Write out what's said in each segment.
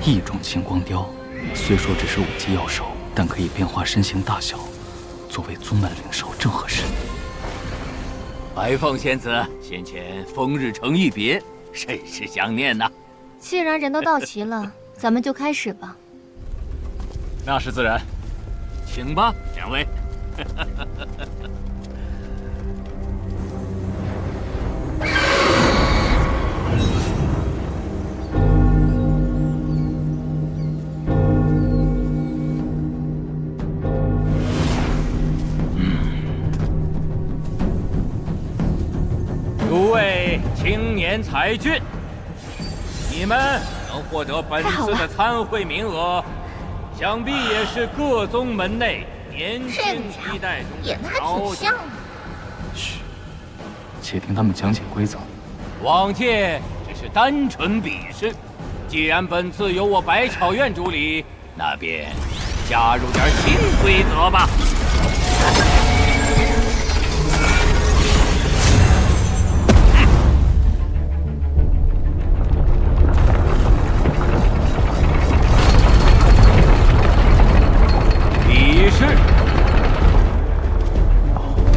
异种青光雕，虽说只是5级要手，但可以变化身形大小，作为宗门灵兽正合适。白凤仙子，先前风日城一别，甚是想念呐。既然人都到齐了，咱们就开始吧。那是自然，请吧，两位。诸位青年才俊，你们能获得本次的参会名额，想必也是各宗门内年轻一代中演的还挺像的。嘘，且听他们讲解规则。往届只是单纯比试，既然本次由我百草院主理，那便加入点新规则吧。比试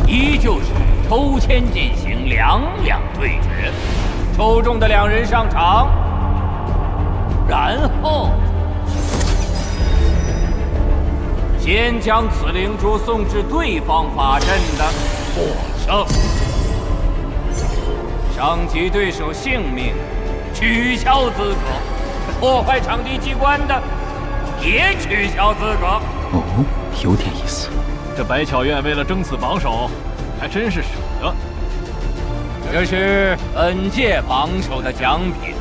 依旧是抽签进行2两对决，抽中的2人上场，然后先将此灵珠送至对方法阵的获胜，伤及对手性命取消资格，破坏场地机关的也取消资格。哦，有点意思。这百巧院为了争此榜首，还真是舍得。这是本届榜首的奖品，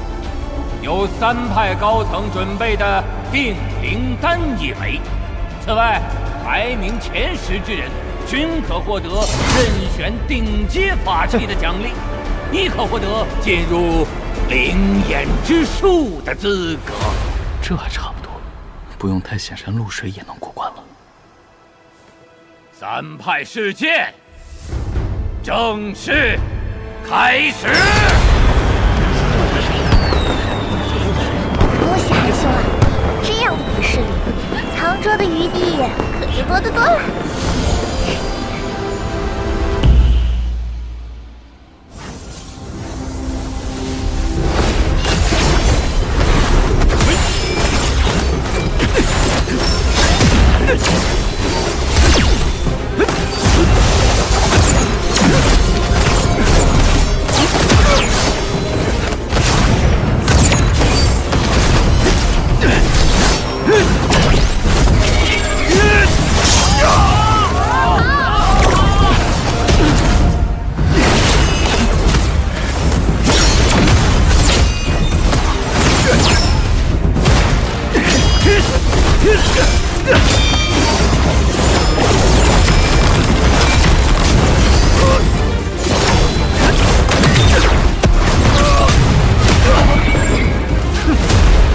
由3派高层准备的定灵丹1枚。此外，排名前10之人均可获得任选顶阶法器的奖励，亦可获得进入灵眼之术的资格。这还差不多，不用太显山露水也能过关了。3派试剑正式开始。多谢韩兄啊，这样的比试里，藏拙的余地可就多得多了。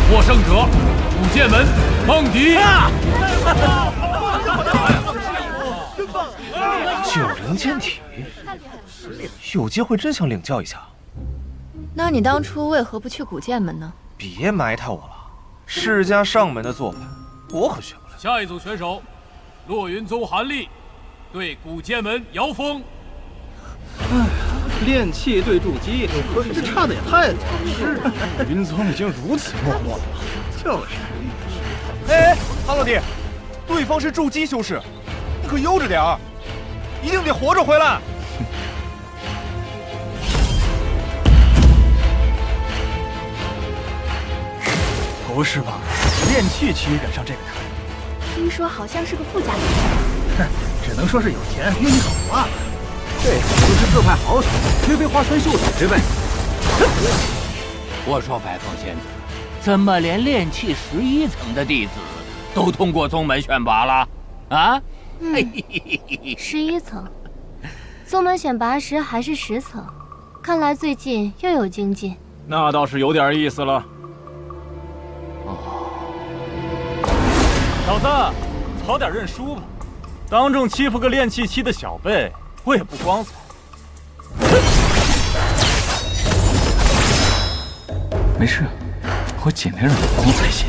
获胜者，古剑门梦迪。九灵剑体，有机会真想领教一下。那你当初为何不去古剑门呢？别埋汰我了，世家上门的做法，我可学不来。下一组选手，落云宗韩立对古剑门姚峰。炼气对筑基，这差的也太多了。云宗已经如此没落了，就是。哎，韩老弟，对方是筑基修士，你可悠着点儿，一定得活着回来。不是吧？炼气区染上这个台，听说好像是个富家子弟。哼，只能说是有钱运气好啊。这就是各派好手，绝非花川秀才之辈。我说白凤仙子，怎么连炼气11层的弟子都通过宗门选拔了？啊？11层，宗门选拔时还是10层，看来最近又有精进。那倒是有点意思了。小子，早点认输吧，当众欺负个炼气期的小辈，我也不光彩。没事，我尽量让你光彩些。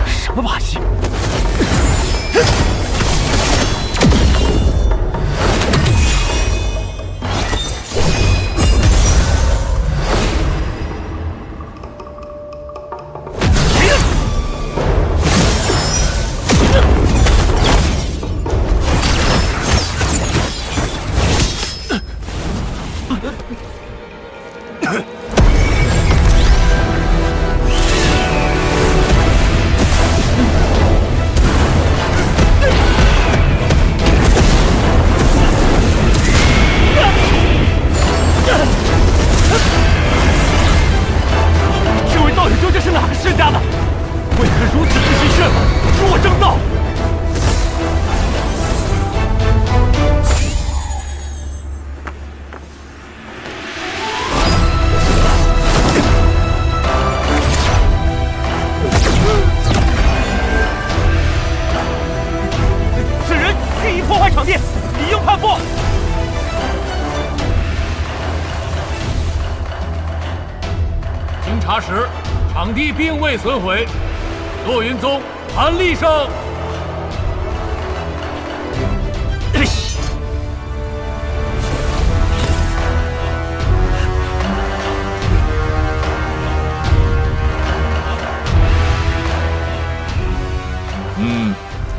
什么把戏？查实，场地并未损毁。洛云宗韩立胜。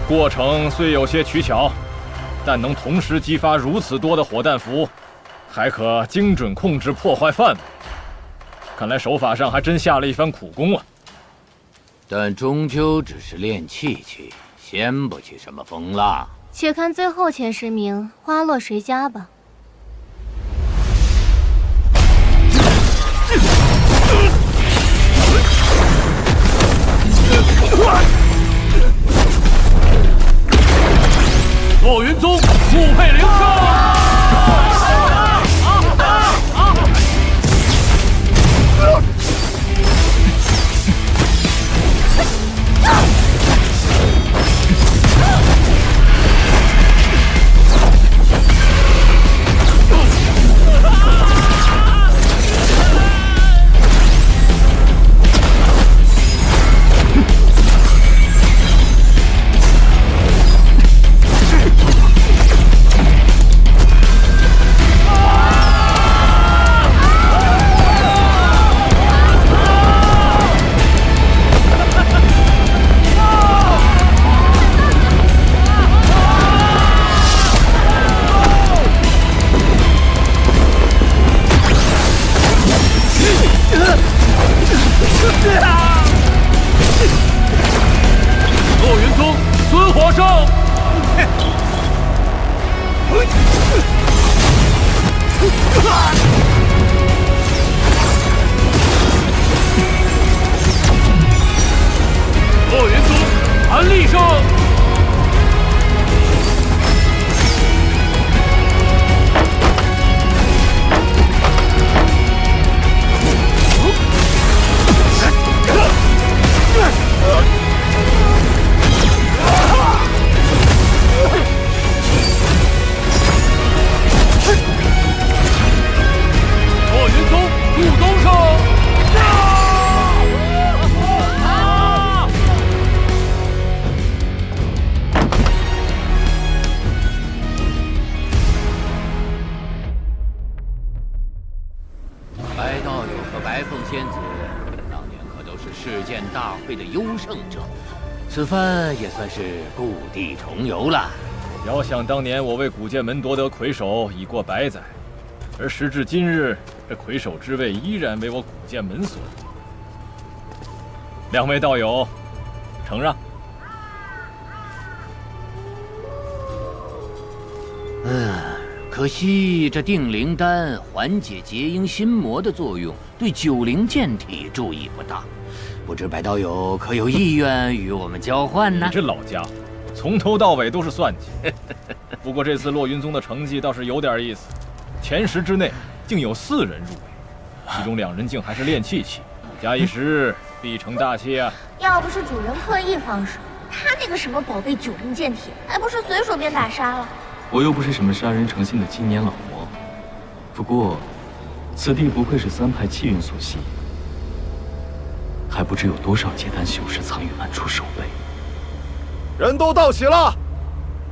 过程虽有些取巧，但能同时激发如此多的火弹符，还可精准控制破坏范围。看来手法上还真下了一番苦功啊！但终究只是练气气，掀不起什么风浪。且看最后前10名花落谁家吧。洛云宗穆佩灵胜。此番也算是故地重游了。遥想当年，我为古剑门夺得魁首已过100载，而时至今日，这魁首之位依然为我古剑门所夺。2位道友，承让。可惜这定灵丹缓解结婴心魔的作用，对9灵剑体注意不当。不知白道友可有意愿与我们交换呢？你这老家伙，从头到尾都是算计。不过这次洛云宗的成绩倒是有点意思，前10之内竟有4人入围，其中2人竟还是练气气，假以时日，必成大器啊！要不是主人刻意放手，他那个什么宝贝9灵剑体，还不是随手便打杀了？我又不是什么杀人成性的青年老魔，不过此地不愧是3派气运所系，还不知有多少结丹修士藏于暗处守备。人都到齐了，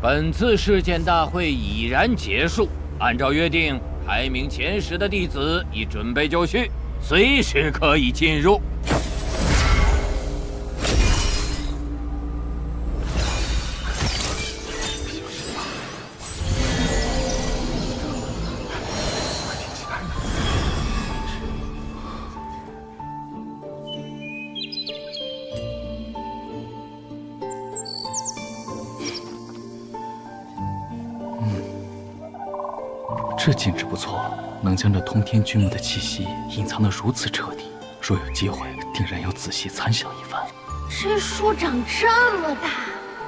本次事件大会已然结束。按照约定，排名前10的弟子已准备就绪，随时可以进入。这景致不错，能将这通天巨木的气息隐藏得如此彻底。若有机会，定然要仔细参详一番。这树长这么大，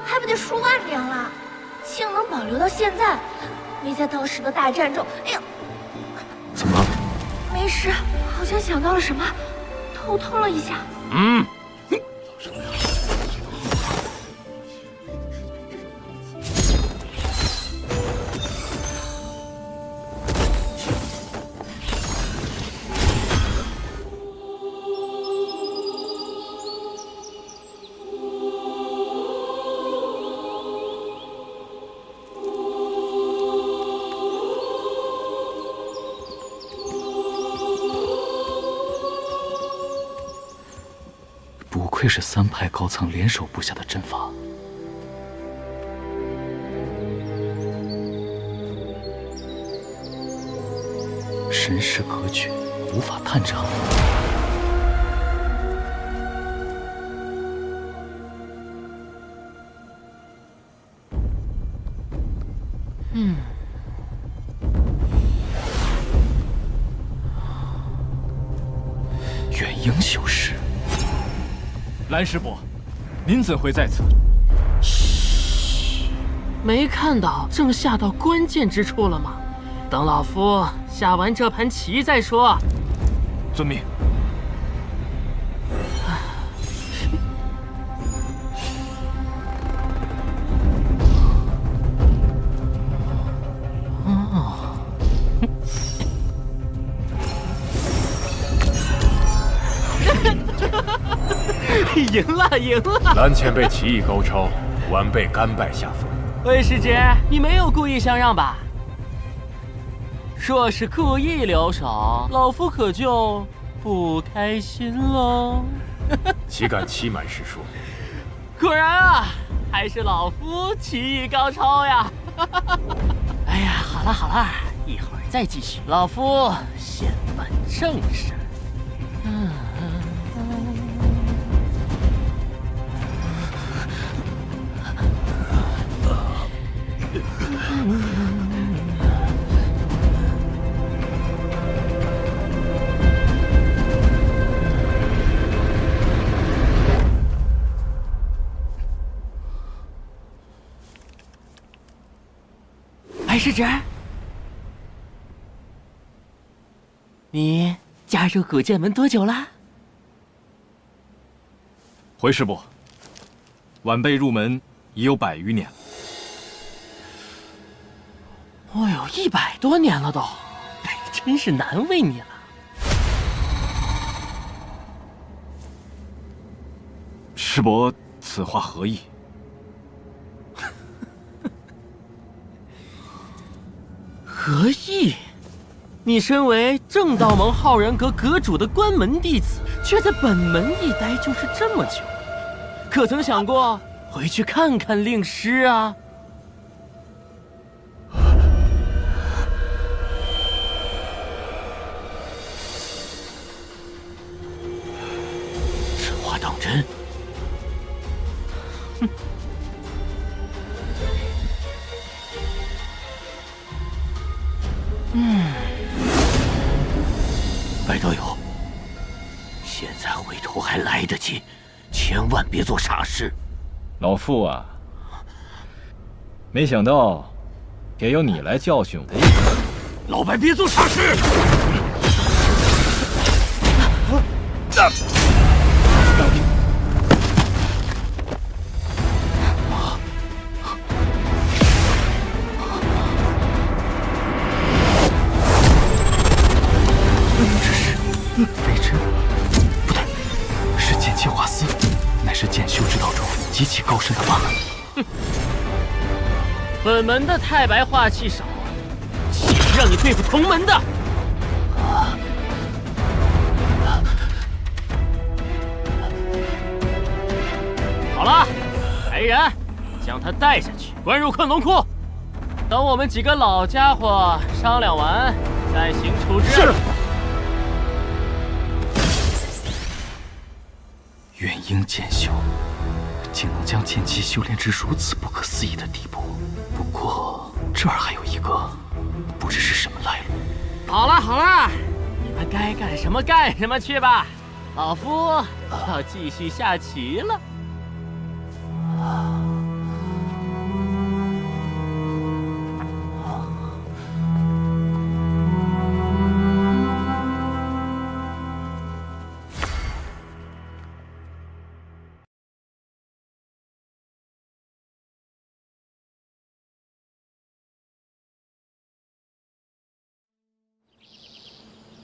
还不得数万年了，竟能保留到现在，没在当时的大战中。哎呀，怎么了？没事，好像想到了什么，头痛了一下。不愧是3派高层联手布下的阵法。神识隔绝，无法探查。元婴修士。蓝师伯，您怎会在此？没看到正下到关键之处了吗？等老夫下完这盘棋再说。遵命。赢了，赢了！蓝前辈棋艺高超，晚辈甘拜下风。魏师姐，你没有故意相让吧？若是故意留手，老夫可就不开心喽。岂敢欺瞒师叔？果然啊，还是老夫棋艺高超呀！哎呀，好了好了，一会儿再继续。老夫先办正事。白师侄，你加入古剑门多久了？回师伯，晚辈入门已有100余年了。哦呦，100多年了都，真是难为你了。师伯此话何意？何意？你身为正道盟浩然阁阁主的关门弟子，却在本门一待就是这么久，可曾想过回去看看令师啊？此话当真？哼！白道友，现在回头还来得及，千万别做傻事。老傅啊，没想到也有你来教训我。老白，别做傻事！本门的太白化气少，岂是让你对付同门的？好了，来人，将他带下去，关入克隆库。等我们几个老家伙商量完，再行处置。是。元婴剑修，竟能将剑气修炼至如此不可思议的地步。不过这儿还有一个，不知是什么来路。好了好了，你们该干什么干什么去吧，老夫要继续下棋了。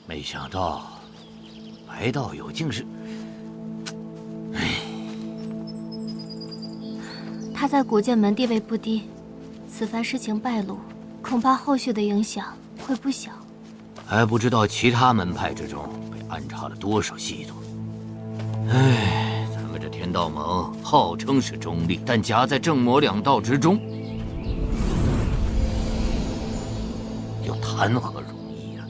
没想到白道友竟是……他在古剑门地位不低，此番事情败露，恐怕后续的影响会不小。还不知道其他门派之中被安插了多少细作。唉，咱们这天道盟号称是中立，但夹在正魔两道之中，又谈何容易啊！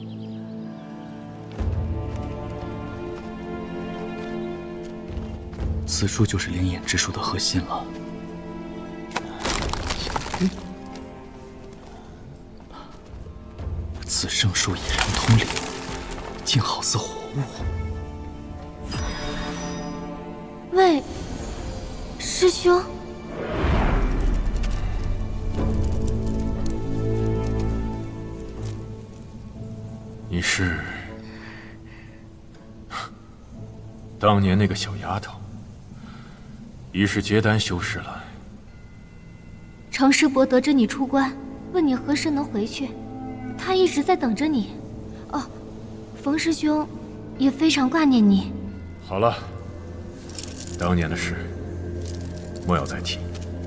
此术就是灵眼之术的核心了。此圣术以人通灵，竟好似活物。喂，师兄。你是当年那个小丫头，已是结丹修士了。程师伯得知你出关，问你何时能回去，他一直在等着你。哦，冯师兄也非常挂念你。好了，当年的事莫要再提。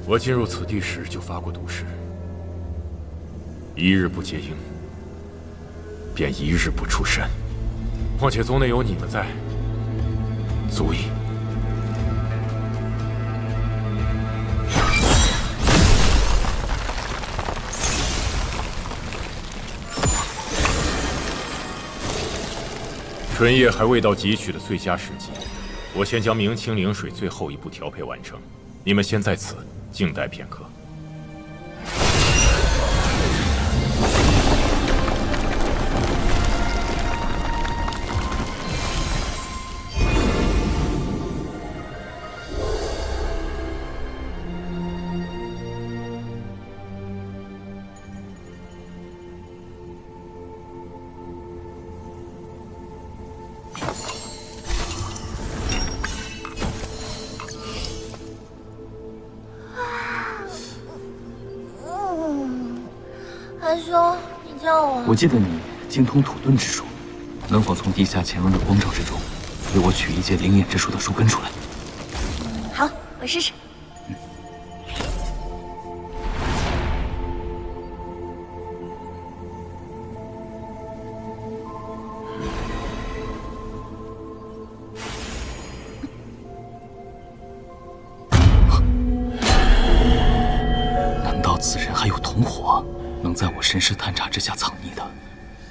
我进入此地时就发过毒誓，一日不结鹰，便一日不出山。况且宗内有你们在，足矣。春夜还未到汲取的最佳时机，我先将明清灵水最后一步调配完成，你们先在此静待片刻。韩兄，你叫我。我记得你精通土遁之术，能否从地下潜龙的光照之中，为我取一截灵眼之术的树根出来？好，我试试。难道此人还有同伙？能在我神识探查之下藏匿的，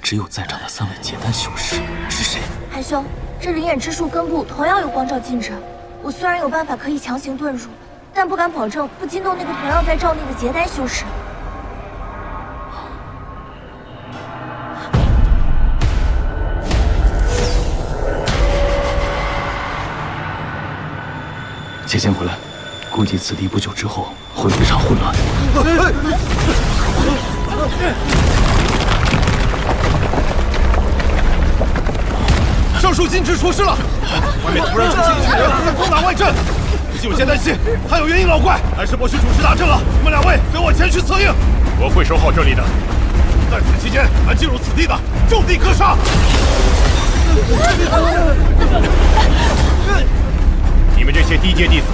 只有在场的3位结丹修士。是谁？韩兄，这灵眼之术根部同样有光照禁制。我虽然有办法可以强行遁入，但不敢保证不惊动那个同样在罩内的结丹修士。且先回来，估计此地不久之后会有一场混乱。上述禁制出事了！外面突然出现一群人在攻打外阵，不仅有结丹系，还有元婴老怪。还是伯虚主持大阵了，你们2位随我前去策应。我会守好这里的。在此期间，凡进入此地的，就地格杀。你们这些低阶弟子，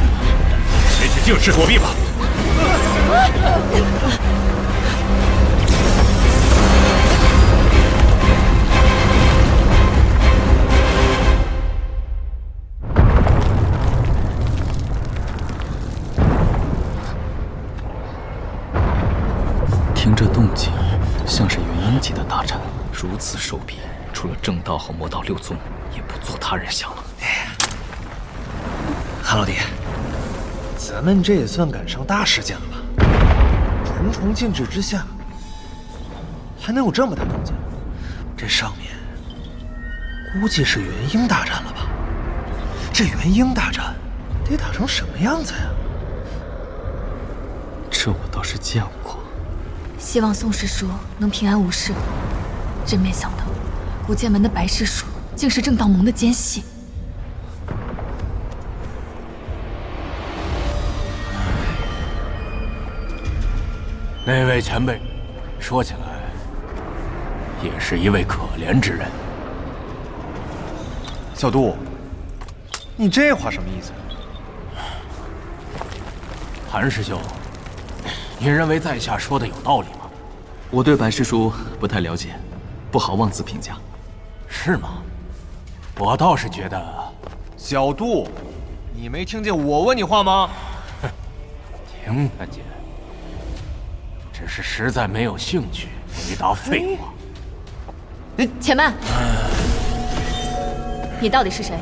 先去静室躲避吧。听这动静，像是元婴级的大战。如此手笔，除了正道和魔道六宗，也不做他人想了。韩老弟，咱们这也算赶上大事件了吧？重重禁制之下，还能有这么大动静？这上面估计是元婴大战了吧？这元婴大战得打成什么样子呀？这我倒是见过。希望宋师叔能平安无事。真没想到，古剑门的白师叔竟是正道盟的奸细。那位前辈，说起来也是一位可怜之人。小杜，你这话什么意思？韩师兄，您认为在下说的有道理吗？我对白师叔不太了解，不好妄自评价。是吗？我倒是觉得，小杜，你没听见我问你话吗？听得见，只是实在没有兴趣回答废话。且慢，你到底是谁？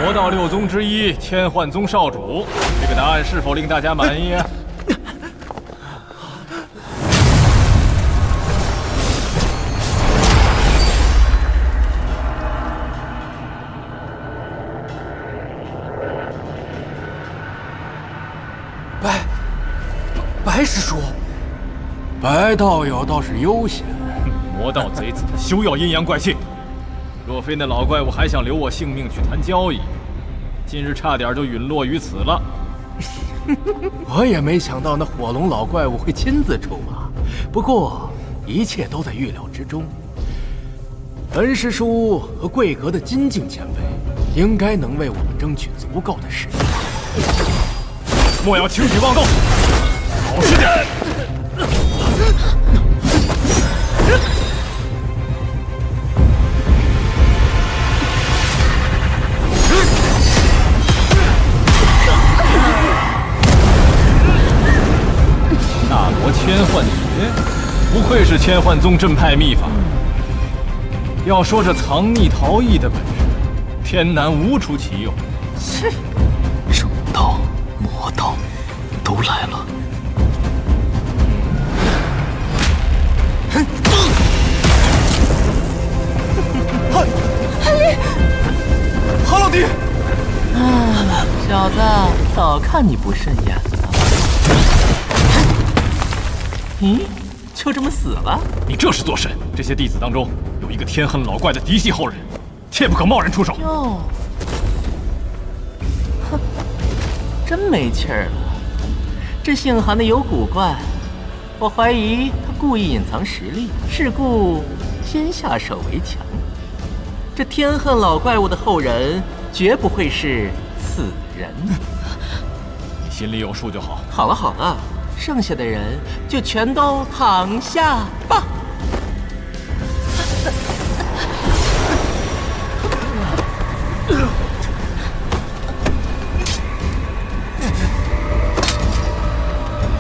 魔道六宗之一，天幻宗少主，这个答案是否令大家满意？白师叔，白道友倒是悠闲。魔道贼子，休要阴阳怪气！若非那老怪物还想留我性命去谈交易，今日差点就陨落于此了。我也没想到那火龙老怪物会亲自出马，不过一切都在预料之中。恩师叔和贵阁的金镜前辈应该能为我们争取足够的时间。莫要轻举妄动，老实点！大罗千幻诀，不愧是千幻宗正派秘法。要说这藏匿逃逸的本事，天南无出其右。是，正道、魔道都来了。韩老弟，小子，早看你不顺眼了。咦，就这么死了？你这是作甚？这些弟子当中有一个天恨老怪的嫡系后人，切不可贸然出手。哟，哼，真没气儿了。这姓韩的有古怪，我怀疑他故意隐藏实力，是故先下手为强。这天恨老怪物的后人绝不会是此人。你心里有数就好。好了好了，剩下的人就全都躺下吧。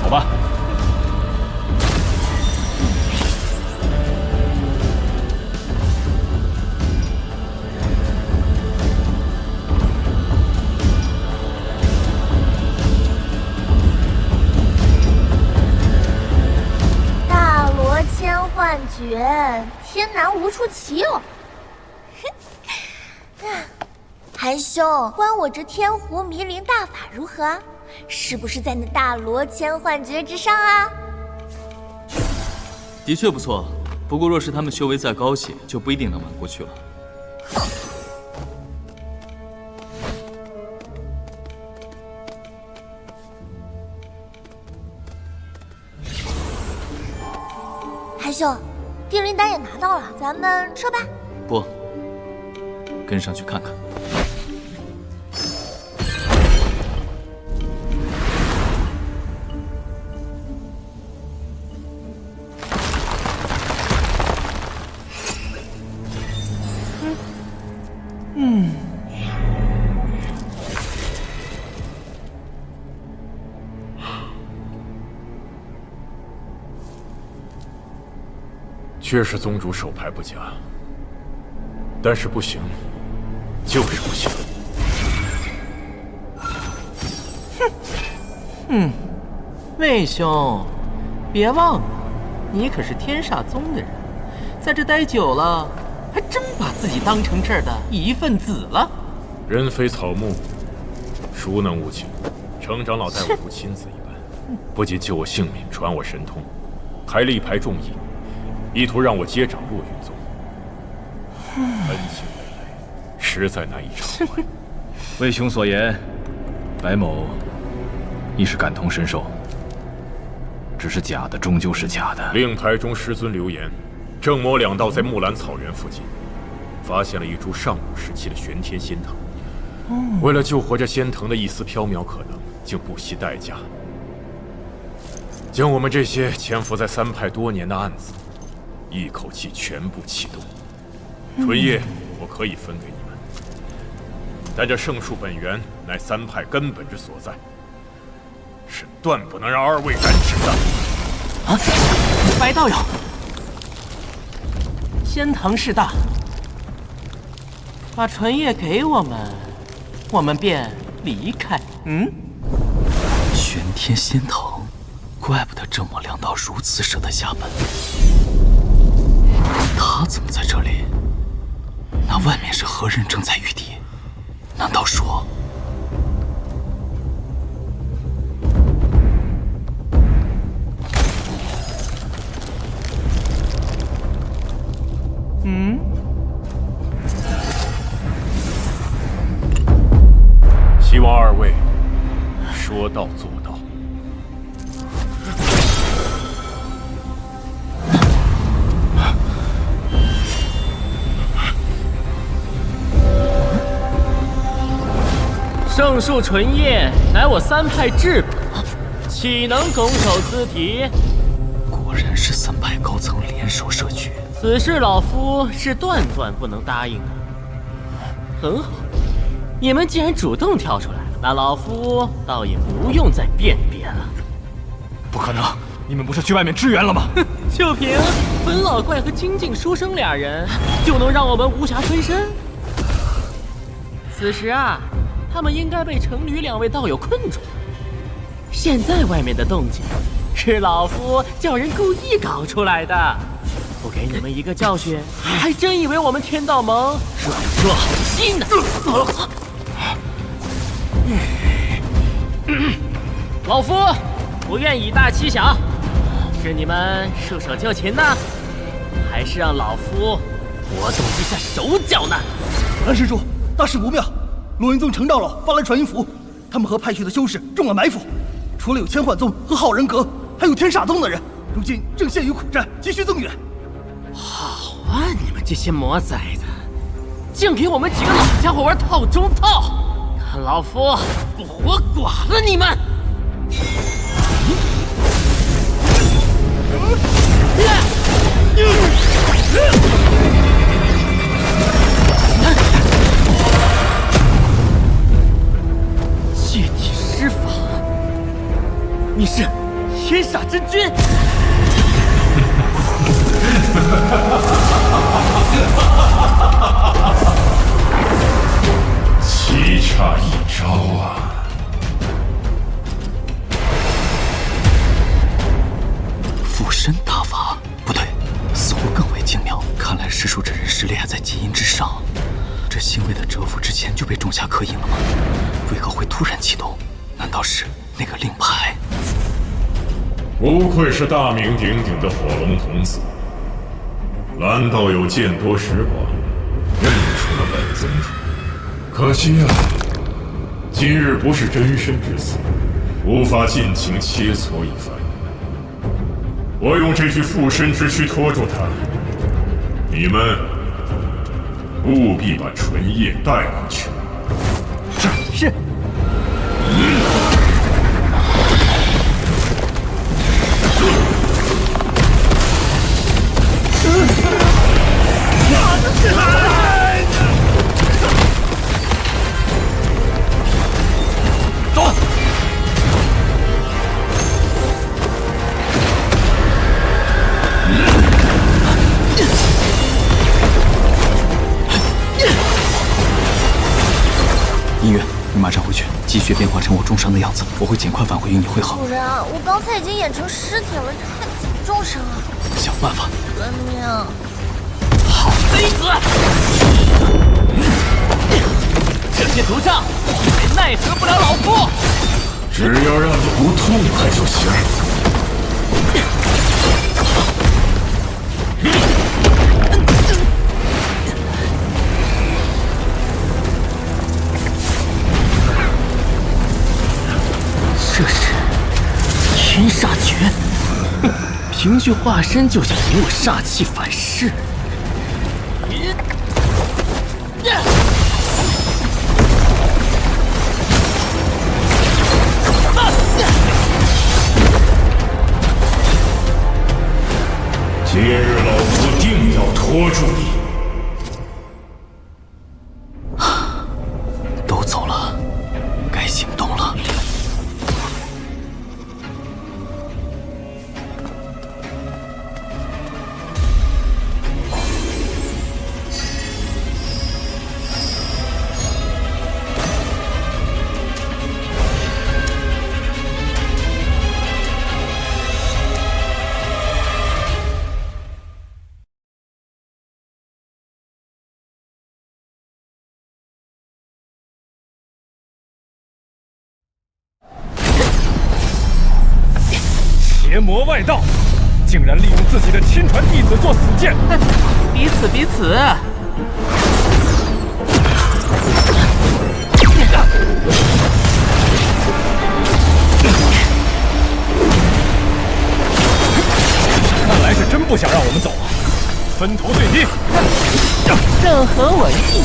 走吧。绝，天南无出其右。韩兄，观我这天狐迷灵大法如何？是不是在那大罗千幻诀之上啊？的确不错，不过若是他们修为再高些，就不一定能瞒过去了。韩兄，定灵丹也拿到了，咱们撤吧。不，跟上去看看。确是宗主手牌不佳，但是不行，就是不行。魏兄，别忘了，你可是天煞宗的人，在这待久了，还真把自己当成这儿的一份子了。人非草木，孰能无情？程长老待我如亲子一般，不仅救我性命，传我神通，还力排众议，意图让我接掌落云宗。恩情累累，实在难以偿还。魏兄所言，白某亦是感同身受。只是假的，终究是假的。令台中师尊流言，正魔两道在木兰草原附近发现了一株上古时期的玄天仙藤。为了救活这仙藤的一丝缥缈可能，竟不惜代价将我们这些潜伏在三派多年的案子一口气全部启动。纯叶我可以分给你们，但这圣树本源乃三派根本之所在，是断不能让二位染指的。白道友，仙藤势大，把纯叶给我们，我们便离开。玄天仙藤，怪不得正魔两道如此舍得下本。他怎么在这里？那外面是何人正在御敌？难道说……希望二位说到做到。圣树纯叶乃我三派至本，岂能拱手自提？果然是三派高层联手设局。此事老夫是断不能答应的。很好，你们既然主动跳出来了，那老夫倒也不用再辨别了。不可能，你们不是去外面支援了吗？就凭本老怪和精进书生俩人，就能让我们无暇分身？此时啊，他们应该被程吕两位道友困住了。现在外面的动静，是老夫叫人故意搞出来的。不给你们一个教训，还真以为我们天道盟软弱好心呢。老夫不愿以大欺小，是你们束手就擒呢，还是让老夫活动一下手脚呢？蓝施主，大事不妙！罗云宗程长老发来传音符，他们和派去的修士中了埋伏，除了有千幻宗和浩然阁，还有天煞宗的人，如今正陷于苦战，急需增援。好啊，你们这些魔崽子，竟给我们几个老家伙玩套中套，看老夫不活剐了你们！借体施法，你是天煞真君？棋差一招啊！附身大法不对，似乎更为精妙。看来师叔这人实力还在基因之上。这星位的蛰伏之前就被种下刻印了吗？为何会突然启动？难道是那个令牌？不愧是大名鼎鼎的火龙童子，蓝道友见多识广，认出了本宗主。可惜啊，今日不是真身之死，无法尽情切磋一番。我用这具附身之躯拖住他，你们务必把纯叶带回去。是。走。积血变化成我重伤的样子，我会尽快返回与你会合。主人，我刚才已经演成尸体了，这还怎么重伤啊？想办法。救命！好妃子，这些毒瘴也奈何不了老夫。只要让你不痛快就行。这是天煞诀，凭据化身就想引我煞气反噬。今日老夫定要拖住你。都走了，该行动了。邪魔外道，竟然利用自己的亲传弟子做死剑！彼此彼此。看来是真不想让我们走啊！分头对敌，正合我意。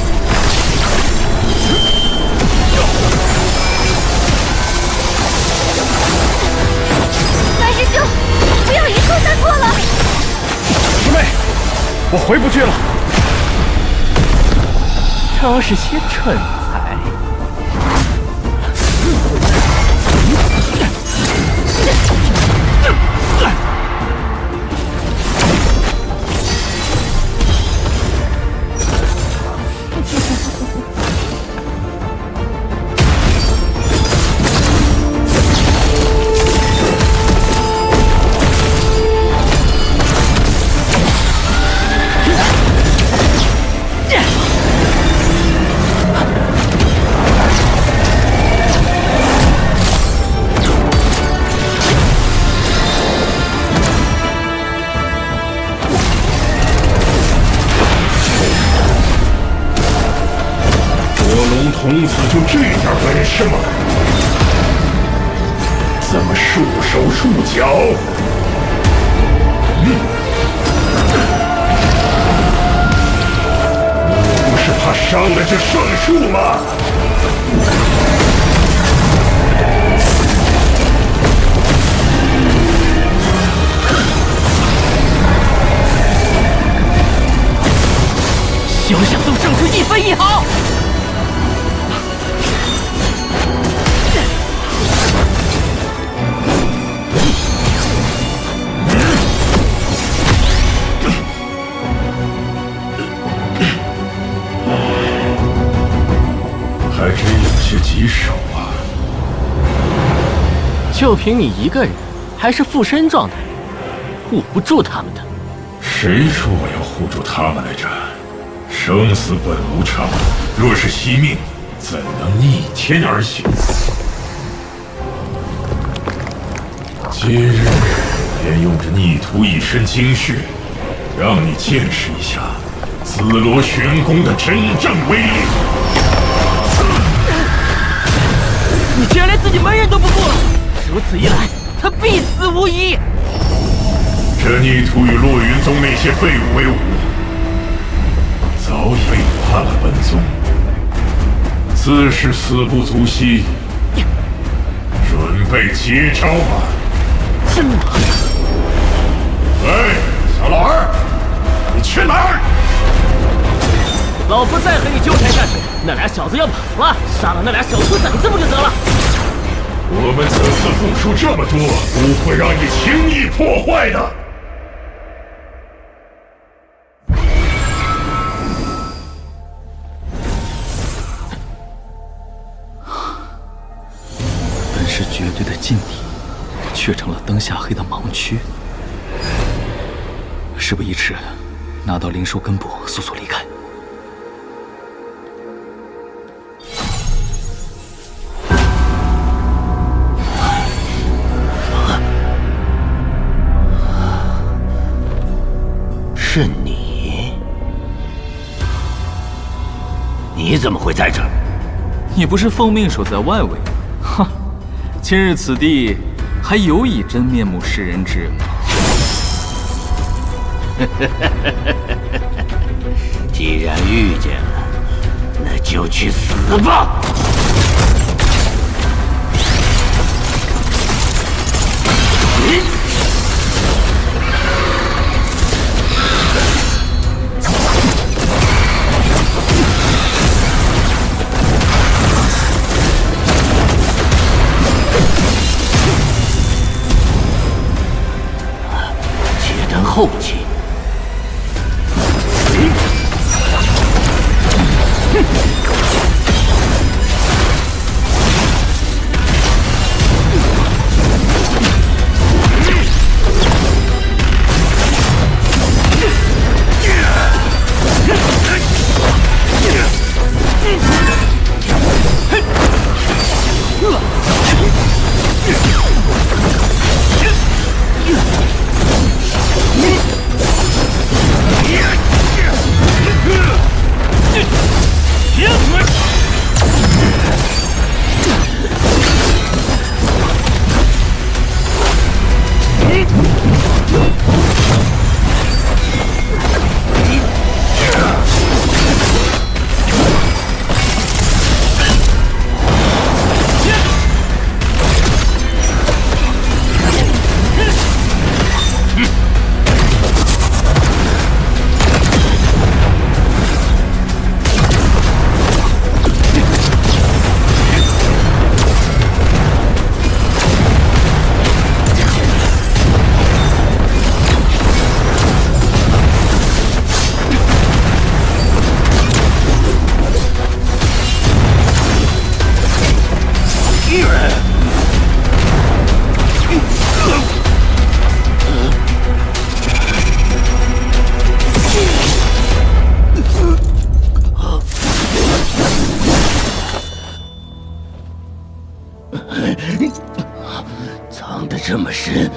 大师兄，不要一错再错了！师妹，我回不去了。都是些蠢材。童子就这点本事吗？怎么束手束脚？不是怕伤了这圣树吗？休想动圣树一分一毫！还真有些棘手啊！就凭你一个人，还是附身状态，护不住他们的。谁说我要护住他们来着？生死本无常，若是惜命，怎能逆天而行？今日便用这逆徒一身精血，让你见识一下紫罗玄功的真正威力。你竟然连自己门人都不顾了！如此一来，他必死无疑。这逆徒与落云宗那些废物为伍，早已背叛了本宗，自是死不足惜。准备接招吧！是吗？哎，小老二，你去哪儿？老夫再和你纠缠下去，那俩小子要跑了，杀了那俩小兔崽子不就得了？我们此次付出这么多，不会让你轻易破坏的。绝对的劲敌，却成了灯下黑的盲区。事不宜迟，拿到灵兽根部，速速离开。是你？你怎么会在这儿？你不是奉命守在外围？哈，今日此地，还有以真面目示人之人吗？既然遇见了，那就去死吧！且等后期。藏得这么深，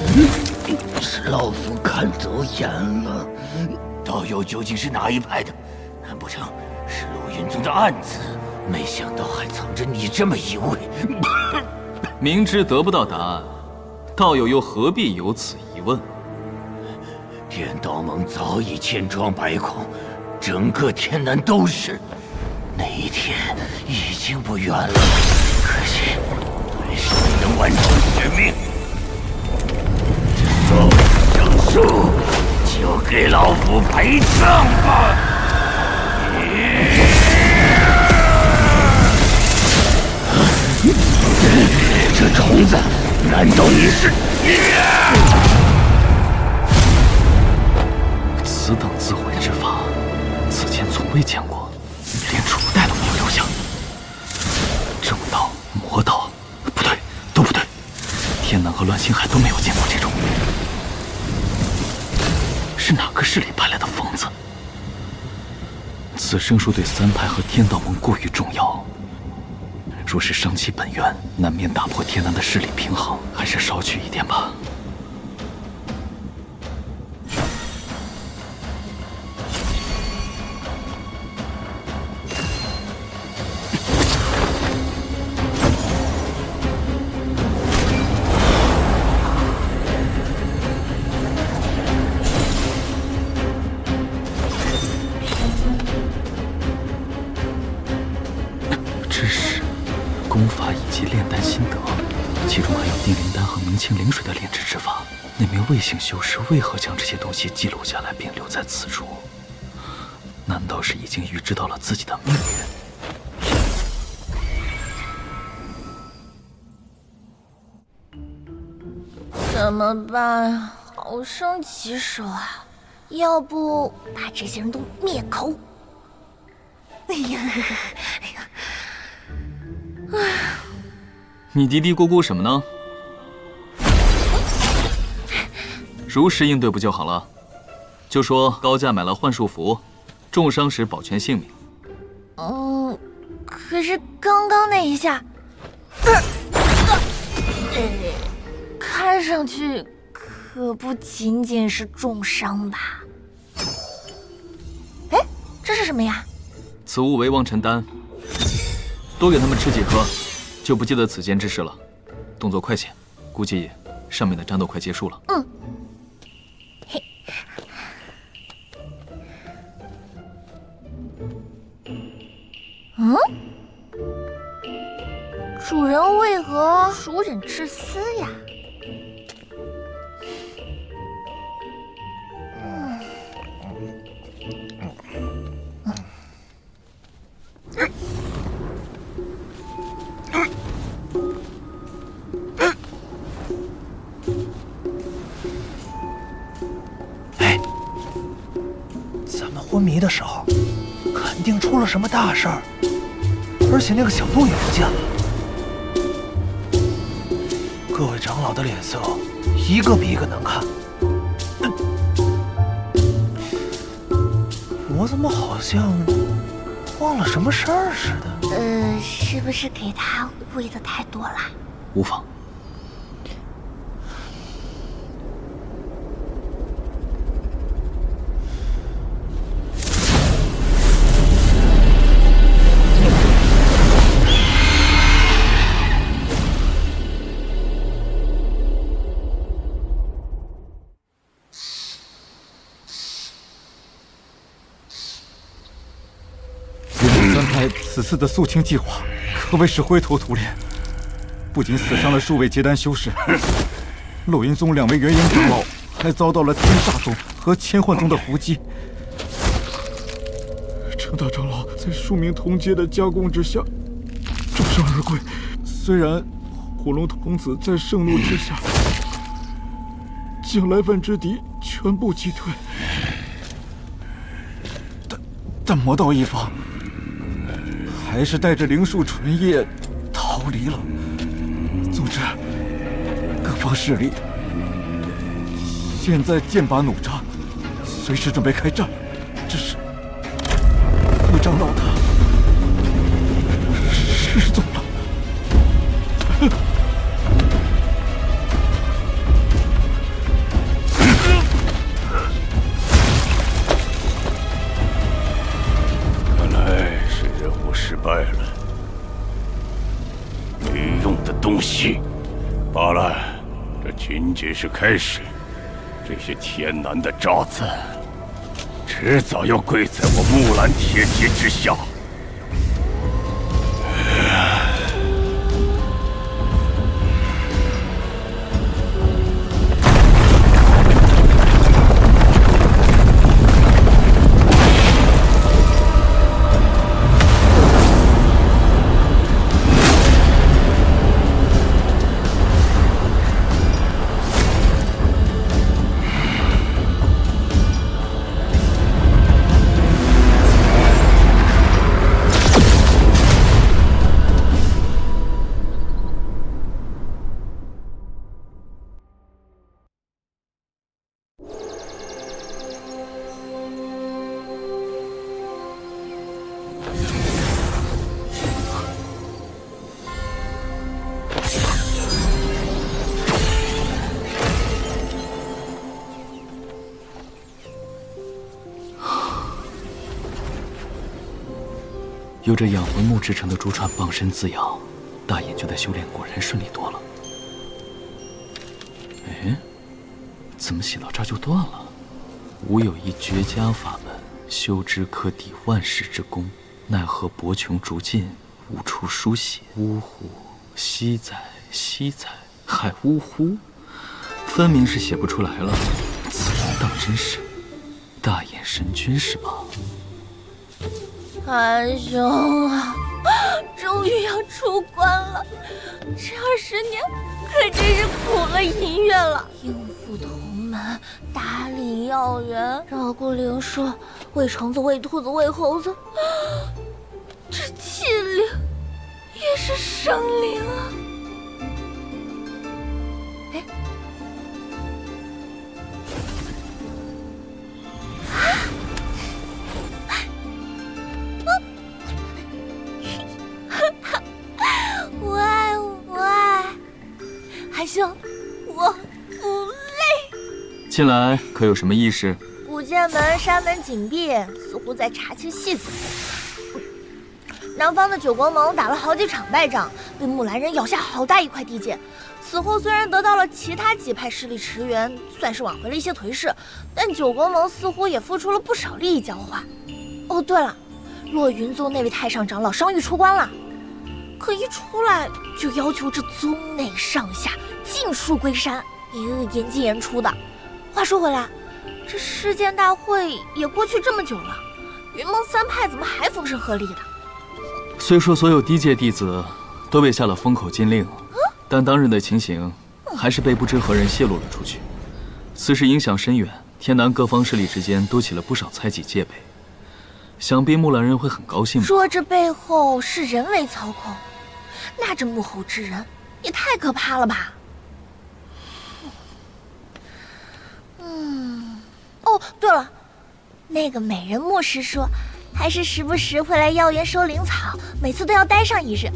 是老夫看走眼了。道友究竟是哪一派的？难不成是陆云宗的暗子？没想到还藏着你这么一位。明知得不到答案，道友又何必有此疑问？天道盟早已千疮百孔，整个天南都是。那一天已经不远了，可惜还是没能完成使命。这所谓的证书，就给老夫陪葬吧！这虫子，难道你是？此等自毁之法，此前从未见过，连储物袋都没有留下。正道、魔道，不对，都不对。天南和乱星海都没有见过这种。是哪个势力派来的疯子？此生书对三派和天道盟过于重要。若是伤其本源，难免打破天南的势力平衡，还是少取一点吧。知识、功法以及炼丹心得，其中还有定灵丹和明清灵水的炼制之法。那名魏姓修士为何将这些东西记录下来并留在此处？难道是已经预知到了自己的命运？怎么办？好生棘手啊！要不把这些人都灭口？哎呀，哎呀！你嘀嘀咕咕什么呢？如实应对不就好了？就说高价买了幻术符，重伤时保全性命。可是刚刚那一下，看上去可不仅仅是重伤吧？哎，这是什么呀？此物为望尘丹，多给他们吃几颗，就不记得此间之事了。动作快些，估计上面的战斗快结束了。嘿。主人为何熟忍至死呀？哎，咱们昏迷的时候，肯定出了什么大事儿，而且那个小鹿也不见了。各位长老的脸色，一个比一个难看。我怎么好像忘了什么事儿似的？是不是给他喂的太多了？无妨。此次的肃清计划可谓是灰头土脸，不仅死伤了数位结丹修士，洛云宗2位元婴长老还遭到了天煞宗和千幻宗的伏击。程大长老在数名同阶的夹攻之下重伤而归，虽然火龙童子在盛怒之下将来犯之敌全部击退，但魔道一方还是带着灵树纯叶逃离了。总之，各方势力现在剑拔弩张，随时准备开战。只是陆长老他失踪了。看来是任务失败了。没用的东西！罢了，这仅仅是开始。这些天南的渣子，迟早要跪在我木兰铁蹄之下。有着养魂木制成的珠串傍身滋养，大眼就的修炼果然顺利多了。哎，怎么写到这儿就断了？吾有一绝佳法门，修之可抵万世之功，奈何博穷逐尽，无处书写。呜呼，惜哉惜哉，还呜呼，分明是写不出来了。此人当真是大眼神君是吧？韩兄啊，终于要出关了，这20年可真是苦了银月了。应付同门，打理药园，照顾灵舍，喂橙子，喂兔子，喂猴子，这气灵也是生灵啊。哎，我爱，韩兄，我不累。近来可有什么异事？古剑门山门紧闭，似乎在查清细则。南方的九国盟打了好几场败仗，被木兰人咬下好大一块地界。此后虽然得到了其他几派势力驰援，算是挽回了一些颓势，但九国盟似乎也付出了不少利益交换。哦，对了，洛云宗那位太上长老伤愈出关了，可一出来就要求这宗内上下尽数归山，言进言出的。话说回来，这世剑大会也过去这么久了，云盟三派怎么还风声鹤唳的？虽说所有低阶弟子都被下了封口禁令，但当日的情形还是被不知何人泄露了出去。此事影响深远，天南各方势力之间都起了不少猜忌戒备。想必木兰人会很高兴吧？若这背后是人为操控，那这幕后之人也太可怕了吧？哦，对了，那个美人木师叔还是时不时会来药园收灵草，每次都要待上一日。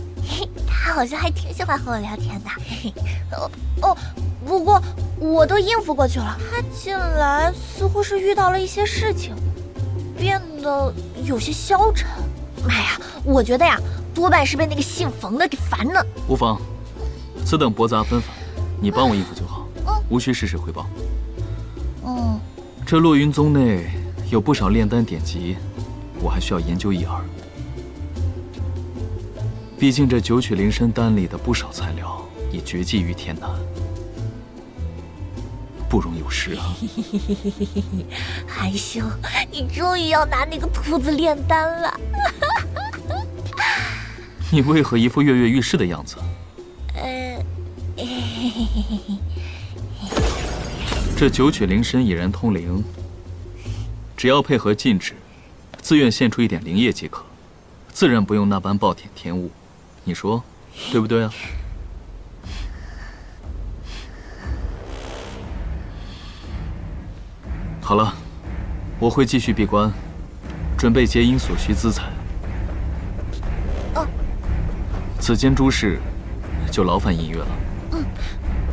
他好像还挺喜欢和我聊天的。不过我都应付过去了。他近来似乎是遇到了一些事情，变得有些消沉。妈呀，我觉得呀，多半是被那个姓冯的给烦呢。无妨，此等驳杂纷繁，你帮我应付就好，无需事事汇报。这洛云宗内有不少炼丹典籍，我还需要研究一二。毕竟这九曲灵参丹里的不少材料已绝迹于天南，不容有失啊！韩兄，你终于要拿那个兔子炼丹了。你为何一副跃跃欲试的样子？这九曲灵参已然通灵，只要配合禁止，自愿献出一点灵液即可，自然不用那般暴殄天物。你说对不对啊？好了，我会继续闭关，准备结营所需资材。此间诸事就劳烦音乐了。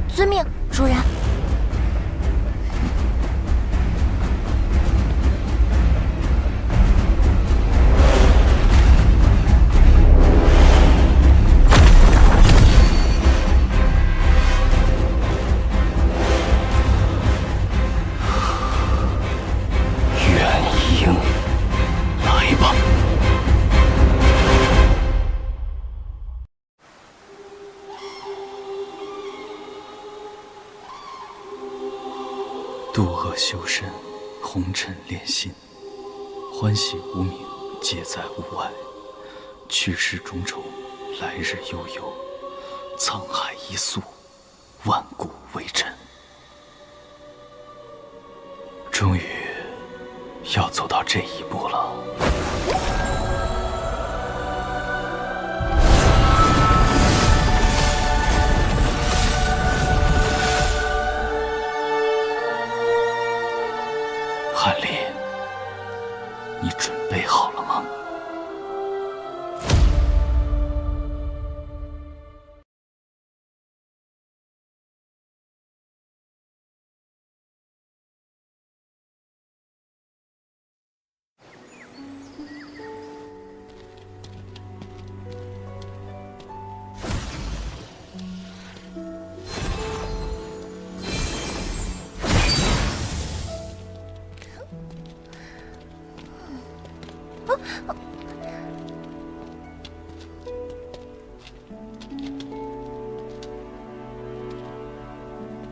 遵命，主人。渡恶修身，红尘炼心，欢喜无名，皆在物外。去世种种，来日悠悠，沧海一粟，万古为尘。终于要走到这一步了。韩离，你准备好了吗？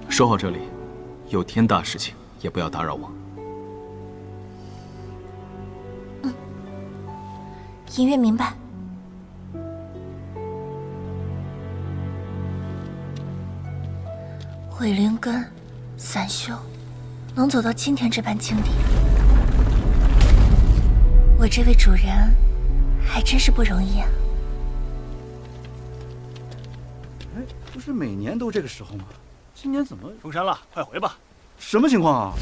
守好这里，有天大事情也不要打扰我。隐约明白。毁灵根，散修，能走到今天这般境地，我这位主人还真是不容易啊。哎，不是每年都这个时候吗？今年怎么封山了？快回吧！什么情况啊？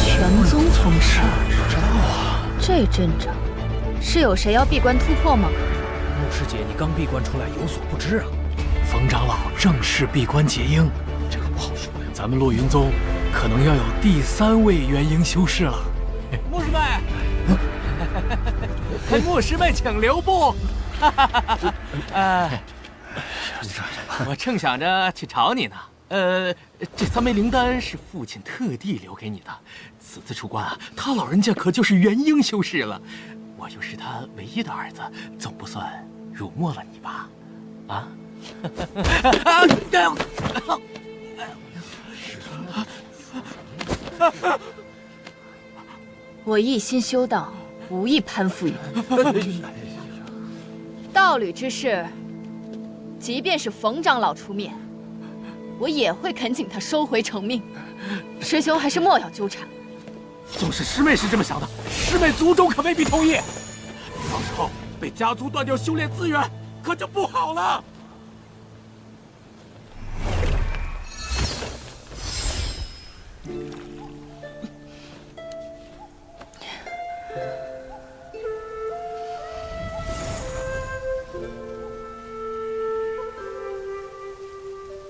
全宗封神，这阵仗是有谁要闭关突破吗？穆师姐，你刚闭关出来，有所不知啊。冯长老正式闭关结鹰，这个不好说呀。咱们落云宗可能要有第3位元婴修士了。牧师们，牧师们请留步。我正想着去找你呢。这3枚灵丹是父亲特地留给你的。此次出关啊，他老人家可就是元婴修士了。我又是他唯一的儿子，总不算辱没了你吧？啊？我一心修道，无意攀附于你。道侣之事，即便是冯长老出面，我也会恳请他收回成命。师兄还是莫要纠缠。纵使师妹是这么想的，师妹族中可未必同意。到时候被家族断掉修炼资源，可就不好了。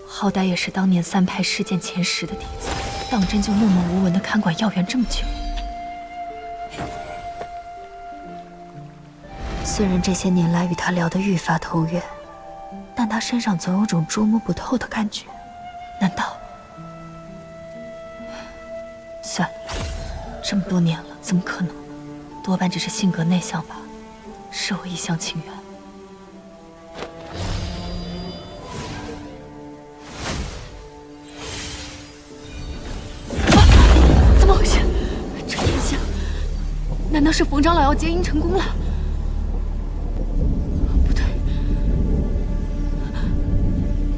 好歹也是当年3派事件前10的弟子，当真就默默无闻地看管药园这么久？虽然这些年来与他聊得愈发投缘，但他身上总有种捉摸不透的感觉。难道……算了，这么多年了，怎么可能？多半只是性格内向吧，是我一厢情愿。怎么回事？这天象，难道是冯长老要结阴成功了？不对，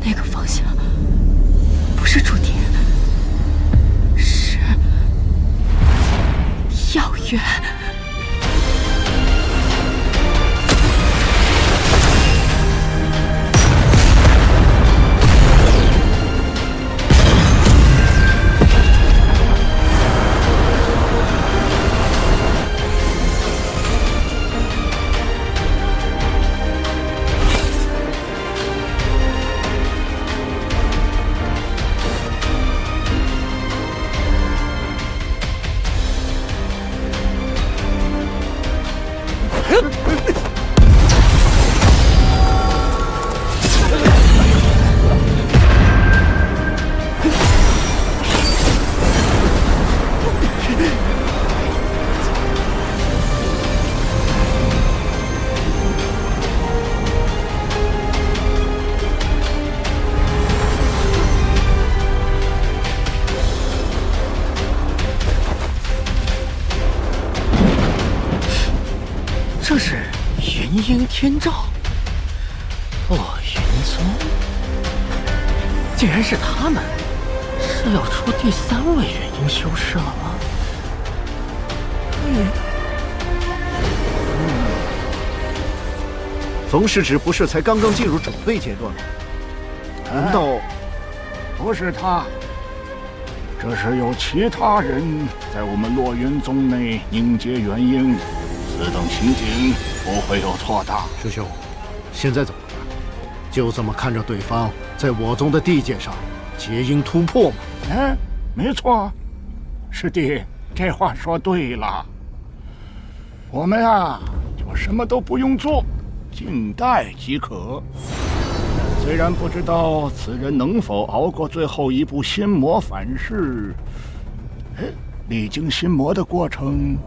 那个方向不是主殿，是药园。这是元婴天照，落云宗，竟然是他们！是要出第3位元婴修士了吗？冯师侄不是才刚刚进入准备阶段吗？难道不是他？这是有其他人在我们落云宗内凝结元婴，此等情景不会有错的。师兄，现在怎么办？就这么看着对方在我宗的地界上结阴突破吗？没错，师弟，这话说对了。我们啊，就什么都不用做，静待即可。虽然不知道此人能否熬过最后一步心魔反噬，历经心魔的过程，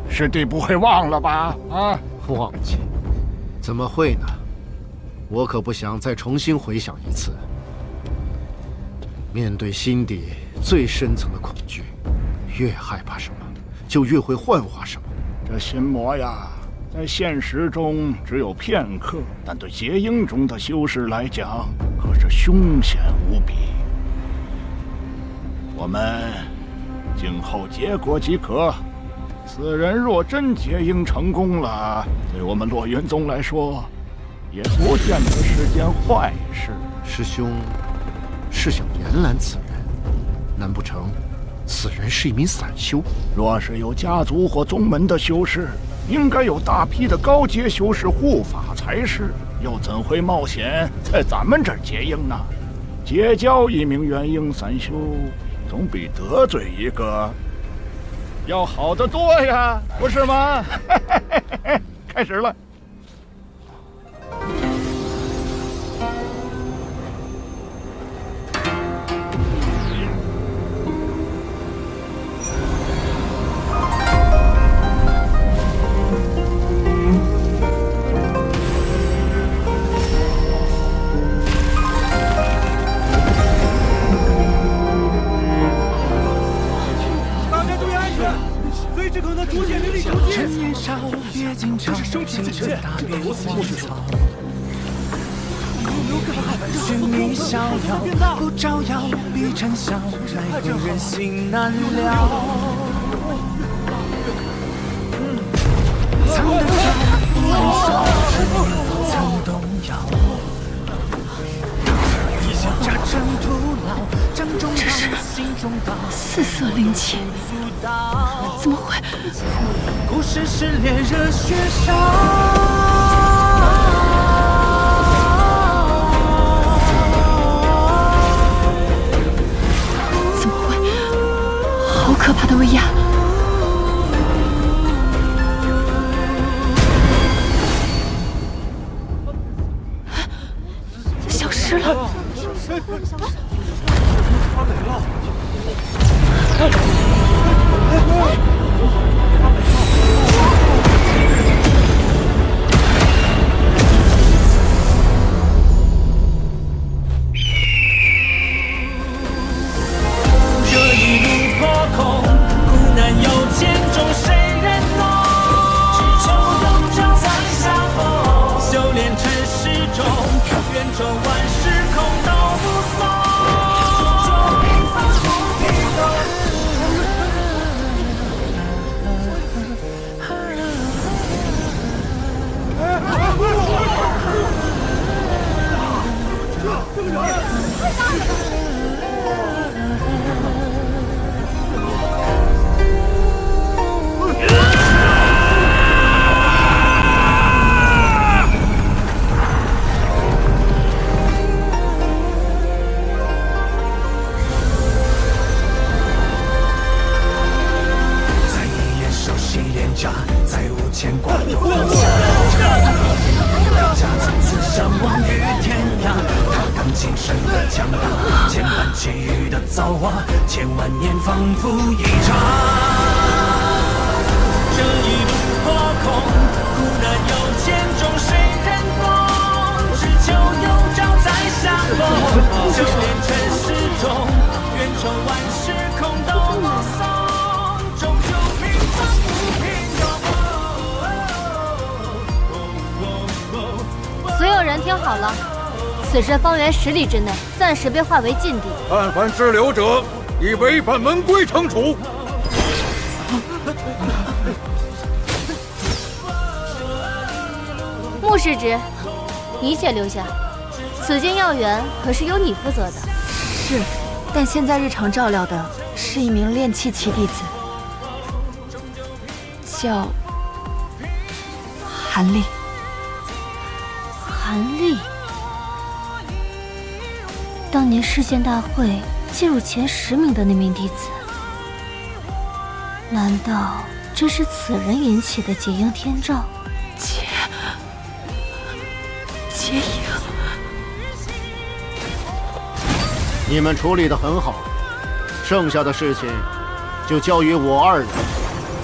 师弟不会忘了吧？啊，忘记？怎么会呢？我可不想再重新回想一次。面对心底最深层的恐惧，越害怕什么，就越会幻化什么。这心魔呀，在现实中只有片刻，但对结婴中的修士来讲，可是凶险无比。我们静候结果即可。此人若真结婴成功了，对我们洛云宗来说，也不见得是件坏事。师兄是想延揽此人，难不成此人是一名散修？若是有家族或宗门的修士，应该有大批的高阶修士护法才是，又怎会冒险在咱们这儿结婴呢？结交一名元婴散修，总比得罪一个要好得多呀，不是吗？开始了。这是生平简介，如此过去闯。寻觅逍遥，不招摇，必沉香，奈何人心难料。藏得着，不能笑，曾动摇。扎成徒劳，掌中刀，心中刀。四色灵气，怎么会？故事是烈热血烧。怎么会？好可怕的威压！消失了。他没了。这一路破空，苦难有千种，谁人懂？只求永照在下风，修炼至始终，愿周万事空都不松。再一眼熟悉脸颊，再无牵挂又放下。家从此相忘于天涯，他刚精神的强大，千般际遇的造化，千万年仿佛一刹。这一路破空，苦难有千种，谁人懂？只求永照在下风，修炼尘世中，愿抽万事空都不松，终究平凡不平庸。所有人听好了，此阵方圆10里之内，暂时被划为禁地。但凡滞留者，以违反门规惩处。穆师侄，你且留下，此间药源可是由你负责的。是，但现在日常照料的是一名炼气期弟子，叫韩立。韩立，当年世县大会进入前10名的那名弟子，难道这是此人引起的结婴天兆？结婴，你们处理得很好，剩下的事情就交于我2人。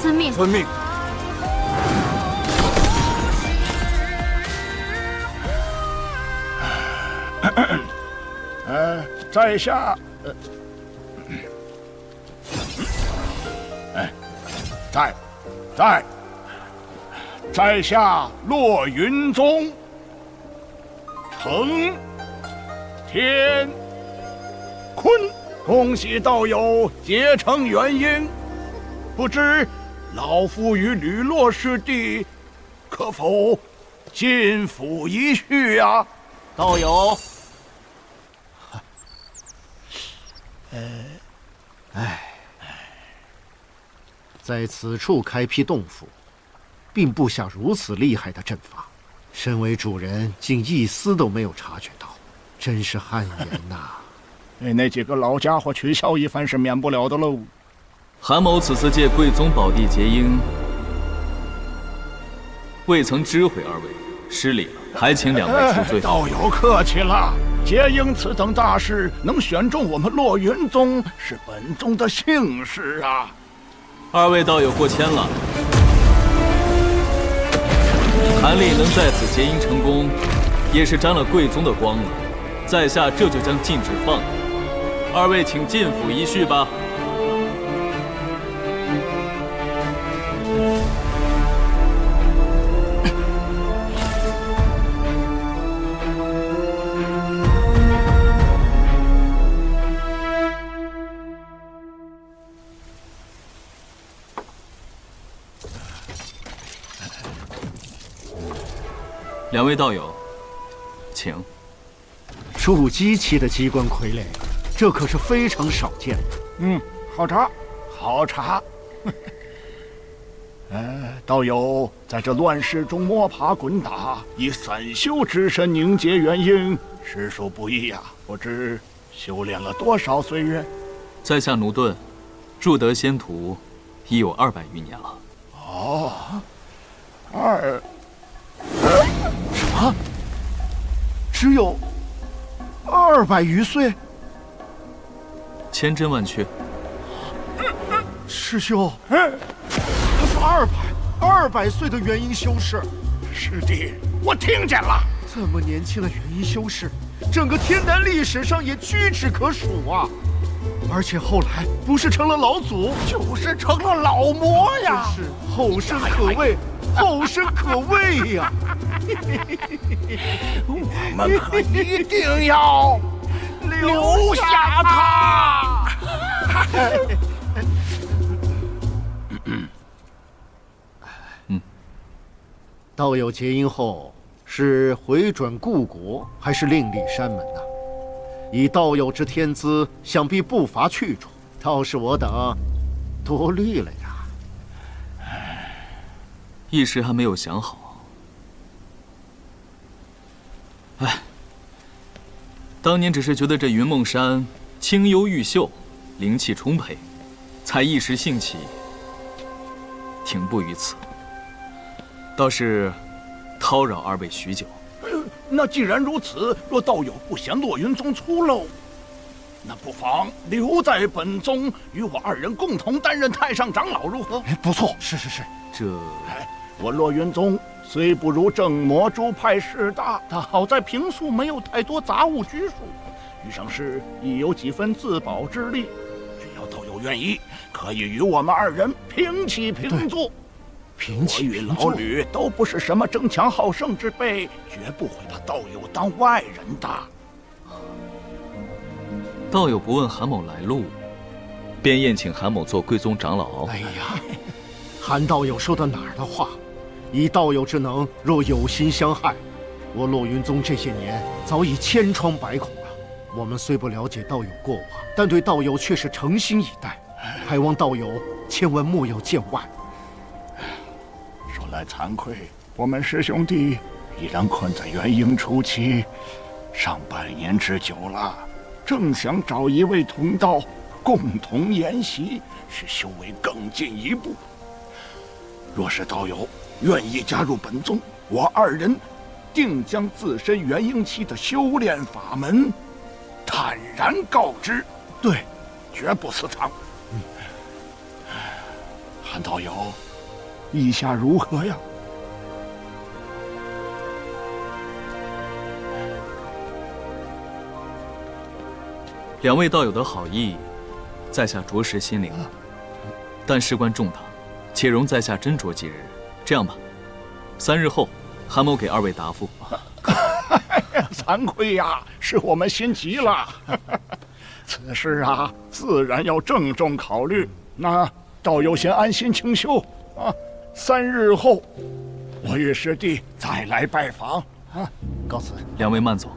遵命。遵命。在下，在下骆云宗，承天坤，恭喜道友结成元婴，不知老夫与吕洛师弟可否进府一叙呀？道友，在此处开辟洞府，并布下如此厉害的阵法，身为主人竟一丝都没有察觉到，真是汗颜呐！那几个老家伙取笑一番是免不了的喽。韩某此次借贵宗宝地结婴，未曾知会二位，失礼了，还请两位恕罪。道友客气了，结婴此等大事，能选中我们骆云宗，是本宗的幸事啊。二位道友过谦了。韩立能在此结婴成功，也是沾了贵宗的光了。在下这就将禁止放开，二位请进府一叙吧。两位道友，请。筑基期的机关傀儡，这可是非常少见的。好茶，好茶。道友在这乱世中摸爬滚打，以散修之身凝结元婴，实属不易呀。不知修炼了多少岁月？在下奴钝，入得仙途已有200余年了。哦，什么？只有200余岁？千真万确。师兄，他是200岁的元婴修士。师弟，我听见了。这么年轻的元婴修士，整个天南历史上也屈指可数啊！而且后来不是成了老祖，就是成了老魔呀！真是后生可畏，后生可畏呀！我们可一定要留下他。道友结婴后是回转故国，还是另立山门呢？以道友之天资，想必不乏去处，倒是我等多虑了呀。一时还没有想好。当年只是觉得这云梦山清幽玉秀，灵气充沛，才一时兴起，停步于此。倒是叨扰二位许久。那既然如此，若道友不嫌骆云宗粗陋，那不妨留在本宗，与我2人共同担任太上长老，如何？不错，是。这，我骆云宗虽不如正魔诸派势大，但好在平素没有太多杂物拘束，遇上事亦有几分自保之力。只要道友愿意，可以与我们2人平起平坐。我与老吕都不是什么争强好胜之辈，绝不会把道友当外人的。道友不问韩某来路，便宴请韩某做贵宗长老。哎呀，韩道友说的哪儿的话？以道友之能，若有心相害，我骆云宗这些年早已千疮百孔了。我们虽不了解道友过往，但对道友却是诚心以待，还望道友千万莫要见外。说来惭愧，我们师兄弟已然困在元婴初期上半年之久了，正想找一位同道共同研习，使修为更进一步。若是道友愿意加入本宗，我2人定将自身元婴期的修炼法门坦然告知。对，绝不私藏。韩道友，意下如何呀？两位道友的好意，在下着实心领了。但事关重大，且容在下斟酌几日。这样吧， 3日后，韩某给二位答复。惭愧呀，是我们心急了。此事啊，自然要郑重考虑。那道友先安心清修啊，3日后，我与师弟再来拜访啊。告辞。2位慢走。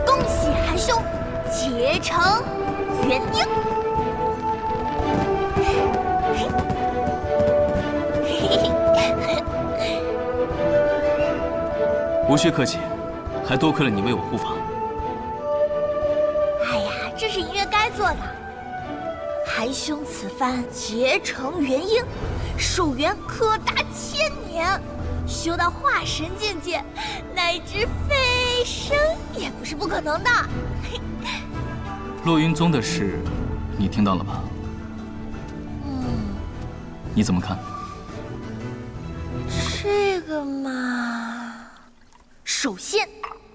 恭喜韩兄结成元婴。无需客气，还多亏了你为我护法。哎呀，这是音乐该做的。韩兄此番结成元婴，寿元可达1000年，修到化神境界，乃至飞升也不是不可能的。洛云宗的事，你听到了吧？你怎么看？这个嘛，首先，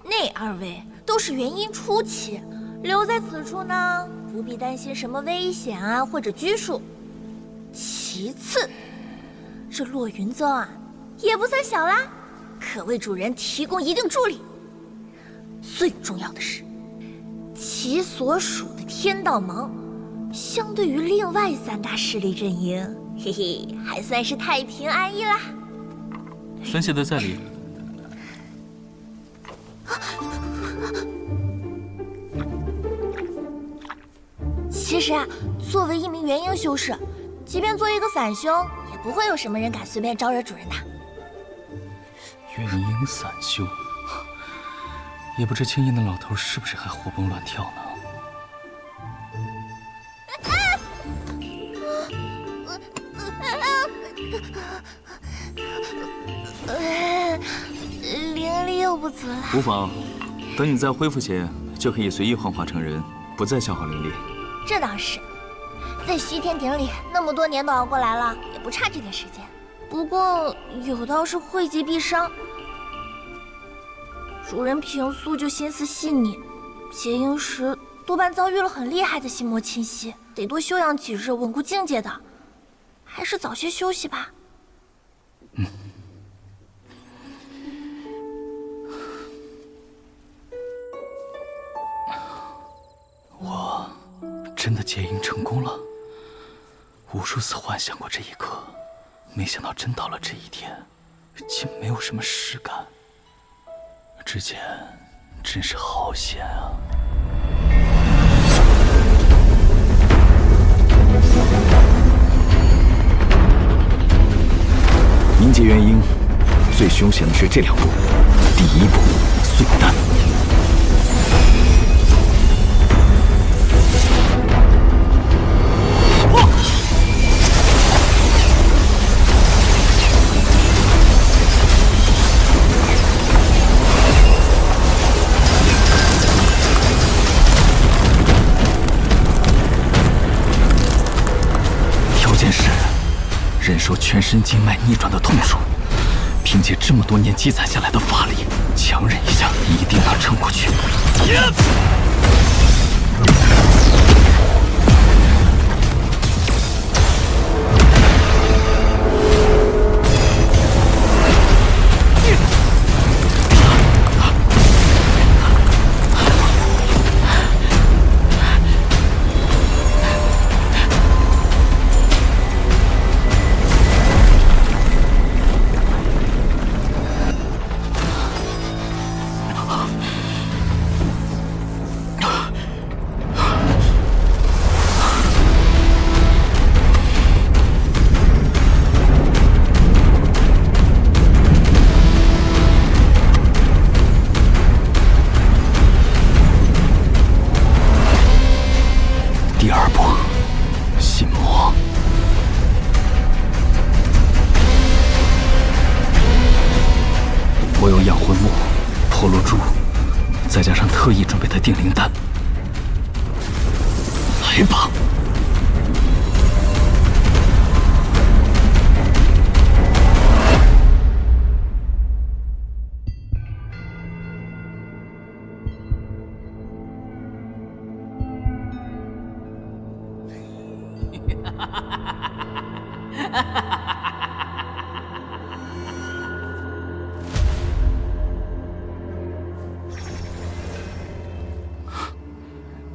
那2位都是元婴初期，留在此处呢，不必担心什么危险啊或者拘束。其次，这洛云宗啊，也不算小啦，可为主人提供一定助力。最重要的是，其所属的天道盟，相对于另外3大势力阵营，嘿嘿，还算是太平安逸啦。分析的在理。其实啊，作为一名元婴修士，即便做一个散修，也不会有什么人敢随便招惹主人的。元婴散修，也不知青衣那老头是不是还活蹦乱跳呢？灵力又不足了。无妨，等你再恢复些，就可以随意幻化成人，不再消耗灵力。这倒是，在西天鼎里那么多年都熬过来了，也不差这点时间。不过有道是讳疾必伤，主人平素就心思细腻，结婴时多半遭遇了很厉害的心魔侵袭，得多休养几日，稳固境界的。还是早些休息吧。我真的结婴成功了，无数次幻想过这一刻，没想到真到了这一天，竟没有什么实感。之前真是好险啊！凝结元婴，最凶险的是这2步。第1步，碎丹。条件是忍受全身经脉逆转的痛楚，凭借这么多年积攒下来的法力，强忍一下，一定能撑过去。我有养魂木、婆罗珠，再加上特意准备的定灵丹。来吧！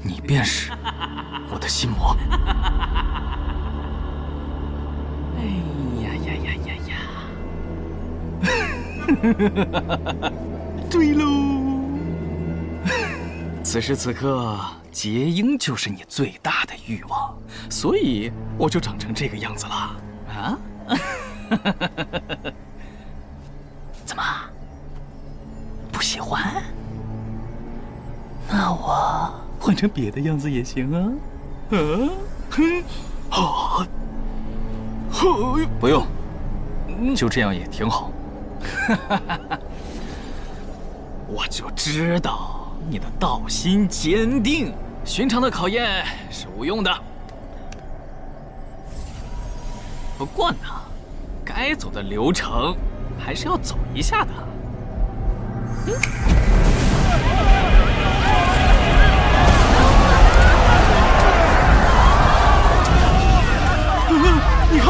你便是我的心魔。哎呀呀呀呀呀！对喽！此时此刻，结英就是你最大的欲望，所以我就长成这个样子了啊！怎么不喜欢？那我换成别的样子也行啊！不用，就这样也挺好。我就知道你的道心坚定，寻常的考验是无用的。不过呢，该走的流程还是要走一下的。你看，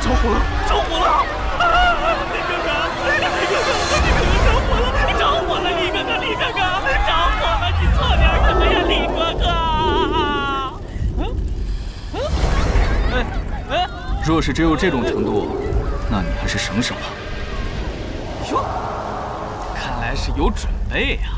着火了，着火了！李哥哥，着火了！着火了！李哥哥，着火了！你做点什么呀，李哥哥？若是只有这种程度，那你还是省省吧。哟，看来是有准备呀。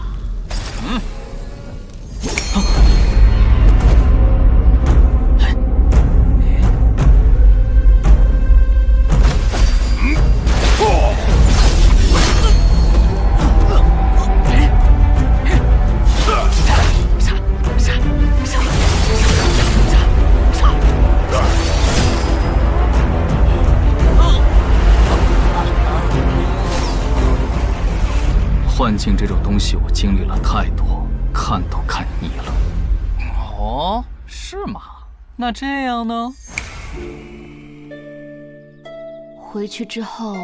幻境这种东西，我经历了太多，看都看腻了。哦，是吗？那这样呢？回去之后，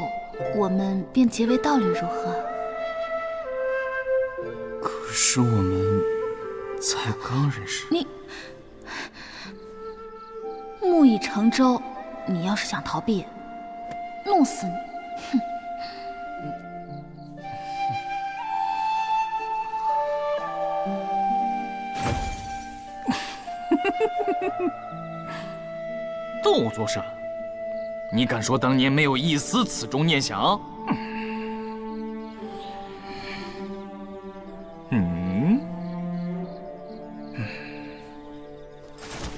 我们便结为道侣，如何？可是我们才刚认识。你木已成舟，你要是想逃避，弄死你！哼！动作上，你敢说当年没有一丝此中念想？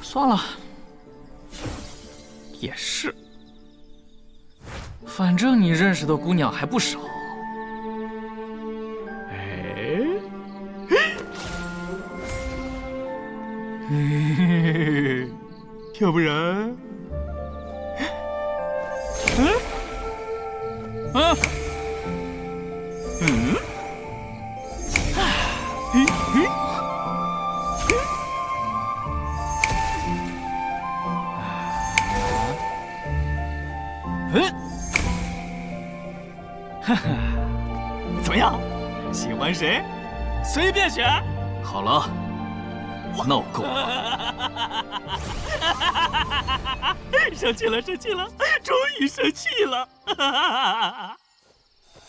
算了，也是，反正你认识的姑娘还不少。要不然，怎么样？喜欢谁？随便选。好了，闹够了。生气了，终于生气了。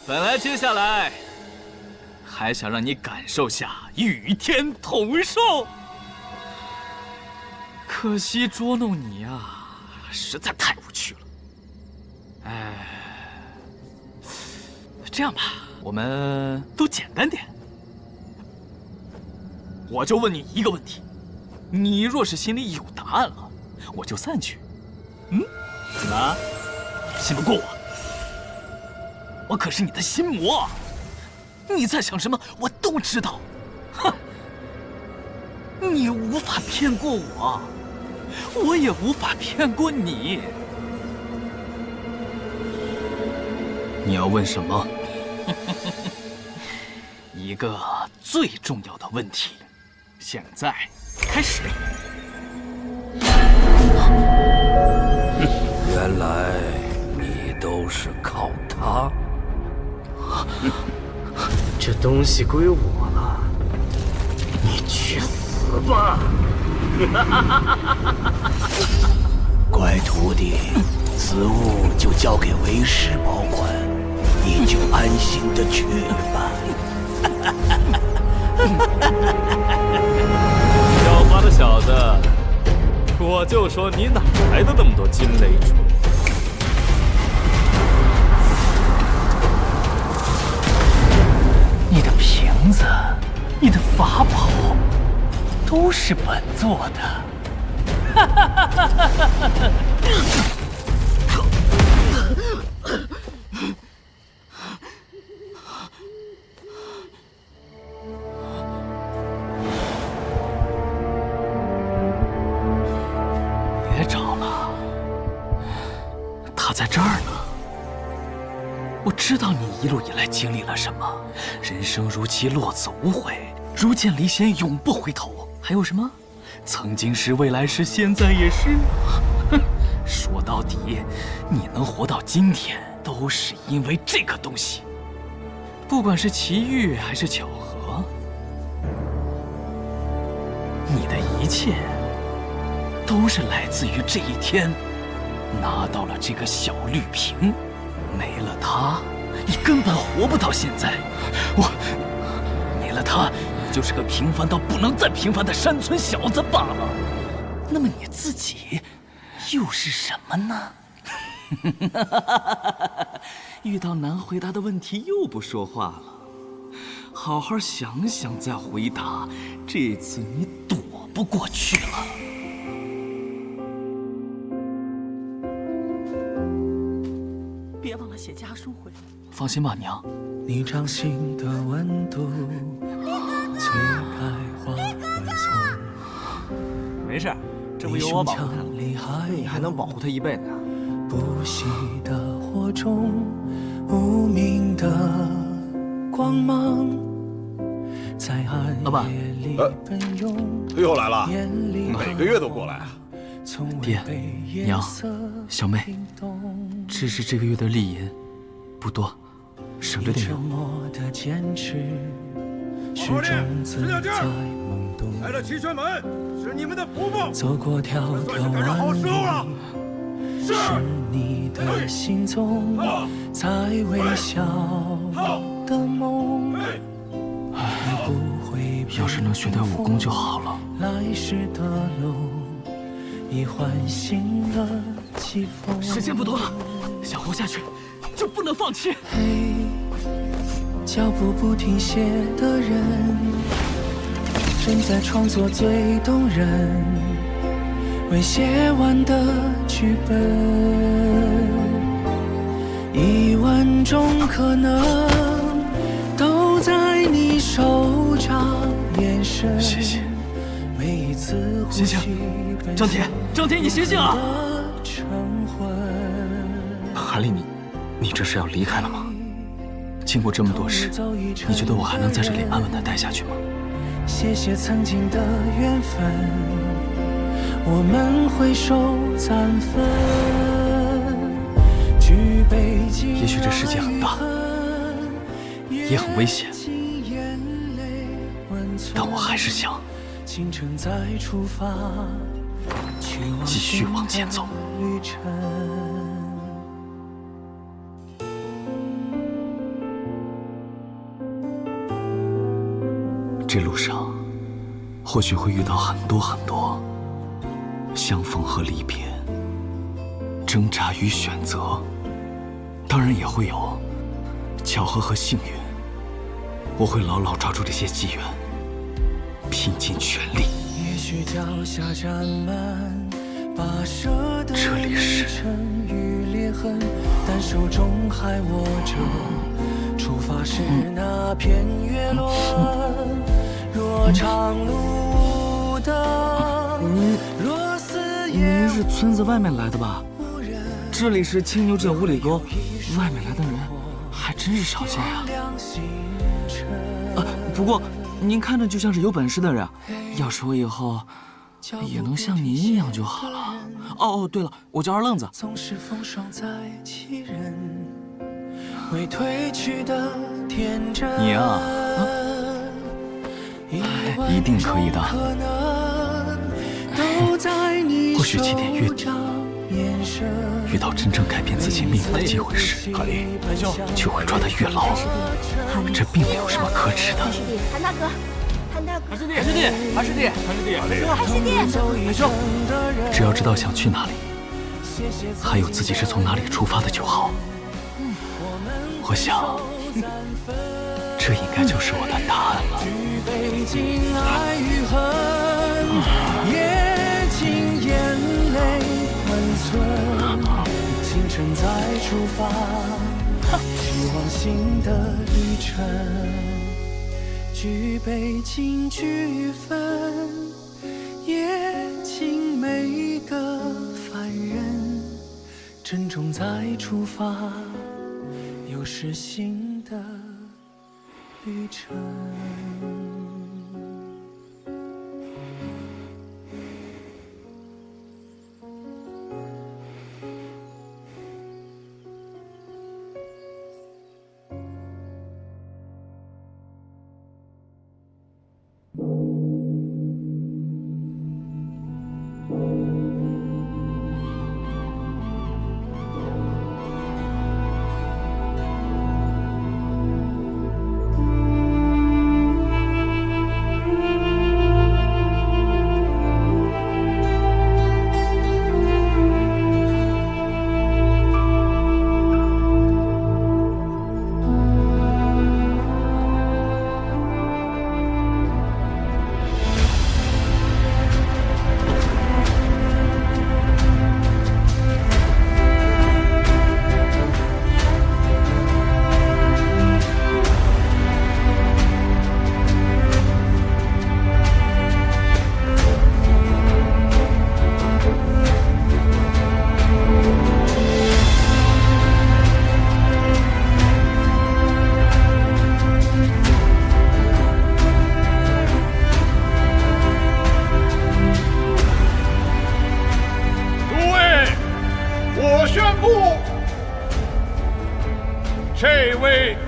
本来接下来还想让你感受下与天同寿，可惜捉弄你啊，实在太无趣了。这样吧，我们都简单点。我就问你一个问题，你若是心里有答案了，我就散去。怎么？信不过我？我可是你的心魔，你在想什么我都知道。哼，你无法骗过我，我也无法骗过你。你要问什么？一个最重要的问题。现在开始。原来你都是靠他。这东西归我了，你去死吧！乖徒弟，此物就交给为师保管，你就安心的去吧。狡猾的小子，我就说你哪来的那么多金雷珠？你的瓶子，你的法宝，都是本做的。别找了，他在这儿呢。我知道你一路以来经历了什么，人生如棋，落子无悔，如见离弦，永不回头。还有什么？曾经是，未来是，现在也是。说到底，你能活到今天，都是因为这个东西。不管是奇遇还是巧合，你的一切都是来自于这一天，拿到了这个小绿瓶。没了它，你根本活不到现在。没了它，你就是个平凡到不能再平凡的山村小子罢了。那么你自己又是什么呢？遇到难回答的问题又不说话了，好好想想再回答。这次你躲不过去了。别忘了写家书回来。放心吧，娘。你掌心的温度，催开花瓣丛。没事，这不有我保护他了，你还能保护他一辈子啊？不熄的火中，无名的光芒，在暗夜里奔涌。又来了，每个月都过来啊。爹、娘、小妹，只是这个月的利银不多，省着点用。好嘞，石小静，开了齐轩门是你们的福报，走过条条万里，是你的行踪，在微笑的梦。要是能学点武功就好了。来时的路已唤醒了季风。时间不多了，想活下去就不能放弃。嘿，脚步不停歇的人，正在创作最动人未写完的剧本。1万种可能都在你手掌眼神。谢谢。每一次呼吸，张铁，张铁，你醒醒啊！韩丽，你这是要离开了吗？经过这么多事，你觉得我还能在这里安稳地待下去吗？谢谢曾经的缘分，我们挥手暂分。举杯敬也许这世界很大，也很危险，但我还是想继续往前走。这路上或许会遇到很多相逢和离别，挣扎与选择，当然也会有巧合和幸运。我会牢牢抓住这些机缘，拼尽全力。也许脚下沾满跋涉的这里是与裂痕，但手中还握着出发时那片月落。若长路的若似你们是村子外面来的吧？这里是青牛镇五里沟，外面来的人还真是少见呀。不过您看着就像是有本事的人，要是我以后也能像您一样就好了。哦，对了，我叫二愣子。你啊，一定可以的。或许7点月底遇到真正改变自己命运的机会时，哈利就会抓得越牢。这并没有什么可耻的。韩大哥，韩大哥，韩师弟，韩师弟，韩师弟，韩师弟，韩师弟，韩兄，只要知道想去哪里，还有自己是从哪里出发的就好。我想，这应该就是我的答案了。清晨再出发，去往新的旅程。举杯敬聚分，也敬每个凡人。珍重再出发，又是新的旅程。这位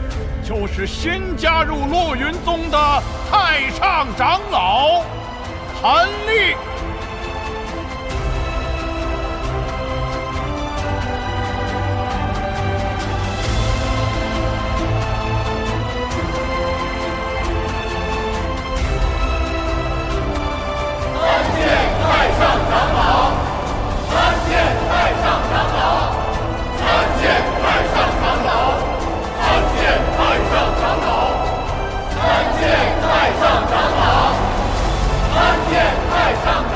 就是新加入落云宗的太上长老韩立。太上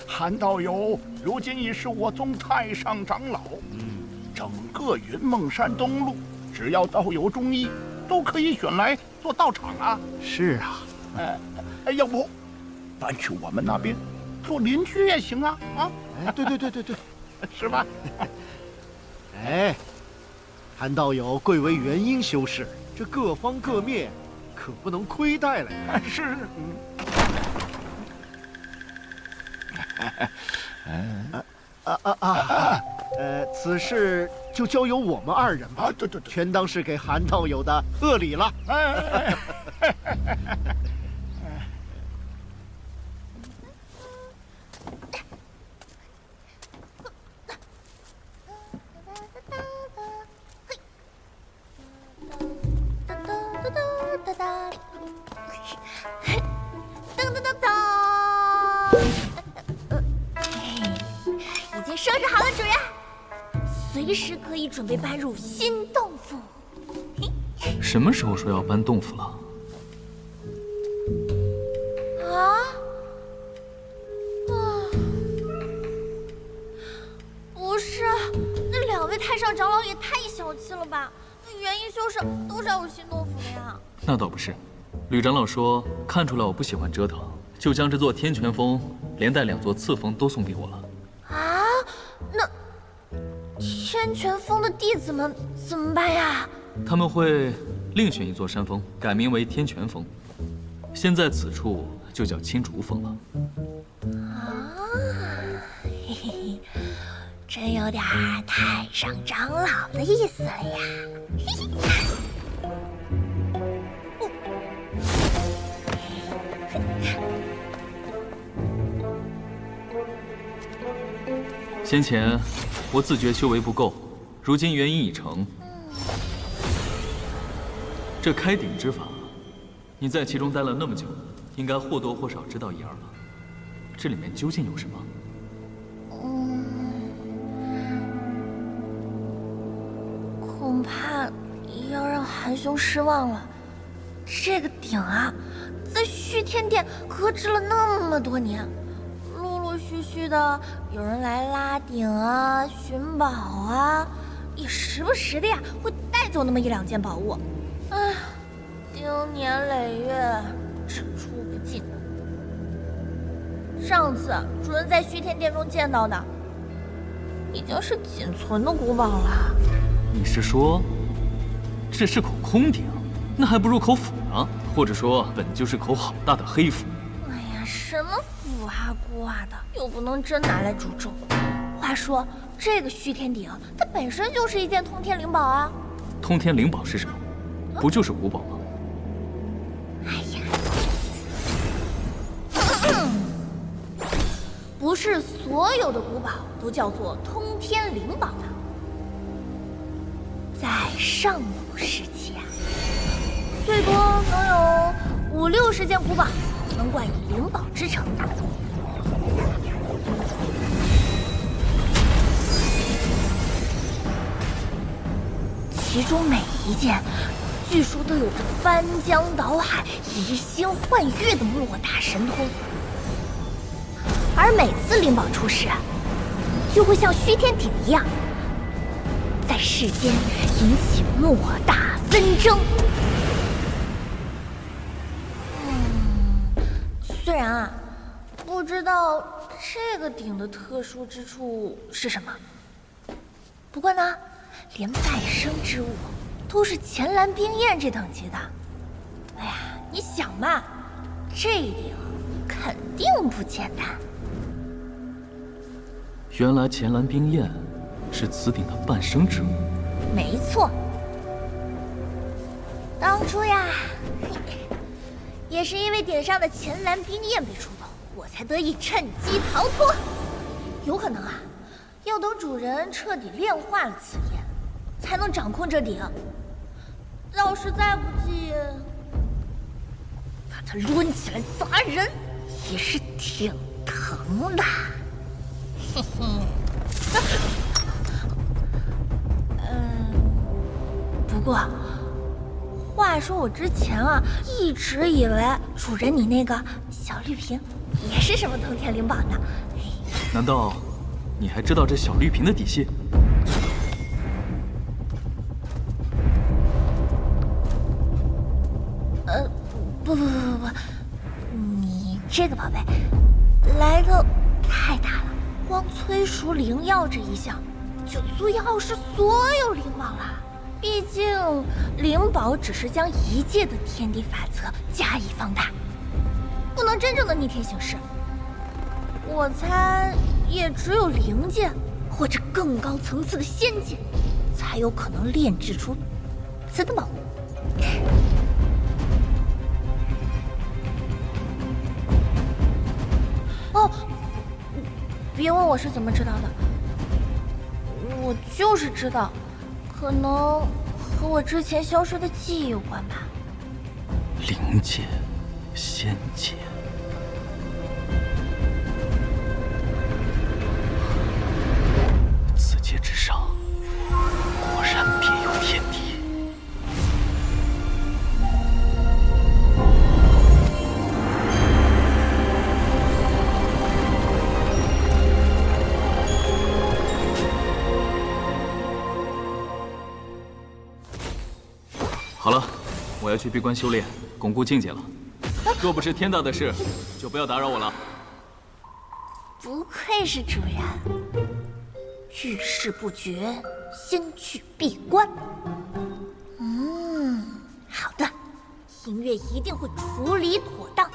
韩道友如今已是我宗太上长老，整个云梦山东路，只要道友中意，都可以选来做道场啊。是啊，要不搬去我们那边做邻居也行啊！啊，对，是吧？哎，韩道友贵为元婴修士，这各方各面可不能亏待了呀。是。此事就交由我们二人吧。对，全当是给韩道友的贺礼了。已经收拾好了，主人，随时可以准备搬入新洞府。什么时候说要搬洞府了？不是，那2位太上长老也太小气了吧？那元婴修士都是要有新洞府的呀。那倒不是，吕长老说看出来我不喜欢折腾，就将这座天泉峰连带2座次峰都送给我了。那天泉峰的弟子们怎么办呀？他们会另选一座山峰，改名为天泉峰。现在此处就叫青竹峰了。嘿嘿，真有点太上长老的意思了呀。先前我自觉修为不够，如今元婴已成，这开鼎之法，你在其中待了那么久，应该或多或少知道一二了。这里面究竟有什么？恐怕要让韩兄失望了。这个鼎啊，在虚天殿搁置了那么多年，陆陆续续的有人来拉鼎啊、寻宝啊，也时不时的呀会带走那么1、2件宝物。哎，经年累月，只出不进。上次主人在虚天殿中见到的，已经是仅存的古宝了。你是说，这是口空鼎？那还不如口斧呢，或者说本就是口好大的黑斧。哎呀，什么斧啊锅啊的，又不能真拿来诅咒。话说这个虚天鼎，它本身就是一件通天灵宝啊。通天灵宝是什么？不就是古宝吗？哎呀，不是所有的古宝都叫做通天灵宝的。在上古时期啊，最多能有50、60件古宝能冠以灵宝之称。其中每一件，据说都有着翻江倒海、移星换月的莫大神通。而每次灵宝出世，就会像虚天鼎一样，在世间引起莫大纷争。虽然啊，不知道这个鼎的特殊之处是什么，不过呢，连半生之物都是钱兰冰焰这等级的。哎呀，你想嘛，这鼎肯定不简单。原来钱兰冰焰是此鼎的半生之物。没错，当初呀，也是因为鼎上的钱兰冰焰被触动，我才得以趁机逃脱。有可能啊，要等主人彻底炼化了此焰，才能掌控这鼎。要是再不济，把它抡起来砸人，也是挺疼的。嘿嘿。不过，话说我之前啊，一直以为主人你那个小绿瓶是什么通天灵宝呢？难道你还知道这小绿瓶的底细？不，你这个宝贝来头太大了，光催熟灵药这一项就足以傲视所有灵王了。毕竟灵宝只是将一界的天地法则加以放大，不能真正的逆天行事。我猜也只有灵界或者更高层次的仙界，才有可能炼制出此等宝物。哦，别问我是怎么知道的，我就是知道，可能和我之前消失的记忆有关吧。灵界、仙界，此界之上，果然别有天地。好了，我要去闭关修炼，巩固境界了。若不是天大的事，就不要打扰我了。不愧是主人，遇事不决，先去闭关。好的，音乐一定会处理妥当。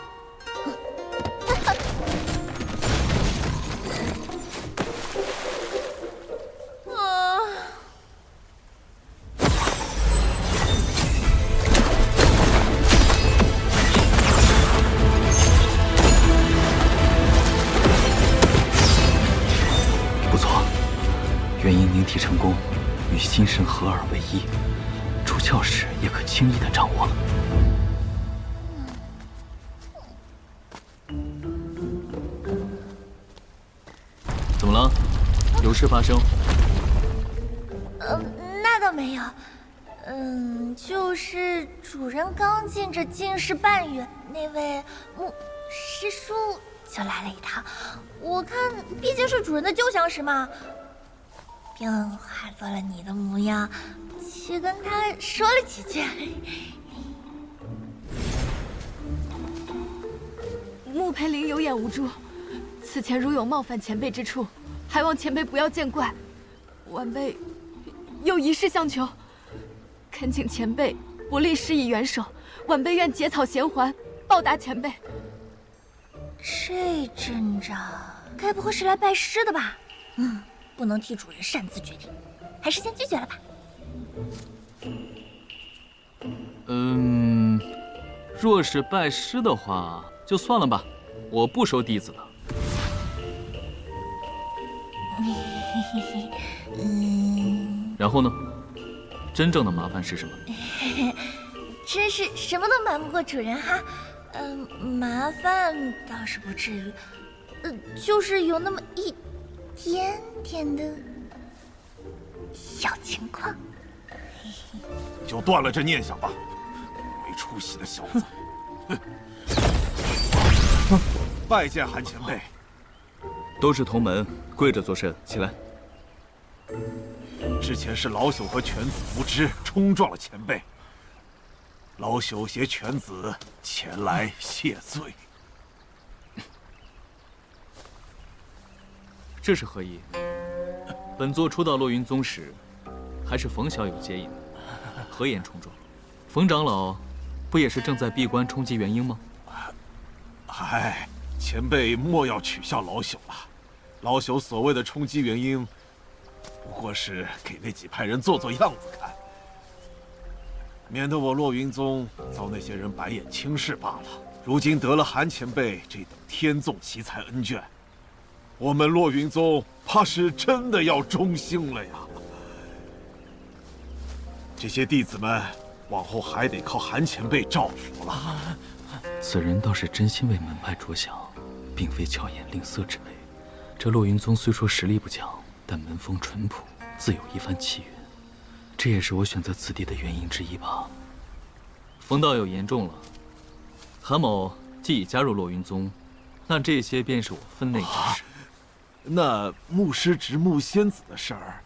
元婴凝体成功，与心神合二为一，出窍时也可轻易地掌握了。怎么了？有事发生？那倒没有。就是主人刚进这禁室半月，那位师叔就来了一趟。我看毕竟是主人的旧相识嘛，便化作了你的模样，去跟他说了几句。穆培林有眼无珠，此前如有冒犯前辈之处，还望前辈不要见怪。晚辈有一事相求，恳请前辈不力施以援手，晚辈愿结草衔环，报答前辈。这阵仗该不会是来拜师的吧？不能替主人擅自决定，还是先拒绝了吧。若是拜师的话，就算了吧，我不收弟子的。然后呢？真正的麻烦是什么？真是什么都瞒不过主人哈。麻烦倒是不至于，就是有那么一点点的小情况。就断了这念想吧，没出息的小子！拜见韩前辈。都是同门，跪着作甚。起来。之前是老朽和犬子无知，冲撞了前辈。老朽携犬子前来谢罪。这是何意？本座初到落云宗时，还是冯小友接引，何言冲撞？冯长老，不也是正在闭关冲击元婴吗？唉，前辈莫要取笑老朽了。老朽所谓的冲击元婴，不过是给那几派人做做样子看，免得我落云宗遭那些人白眼轻视罢了。如今得了韩前辈这等天纵奇才恩眷，我们落云宗怕是真的要中兴了呀！这些弟子们往后还得靠韩前辈照拂了。此人倒是真心为门派着想，并非巧言令色之辈。这落云宗虽说实力不强，但门风淳朴，自有一番气运。这也是我选择此地的原因之一吧。冯道友言重了，韩某既已加入落云宗，那这些便是我分内之事。那牧师执木仙子的事儿，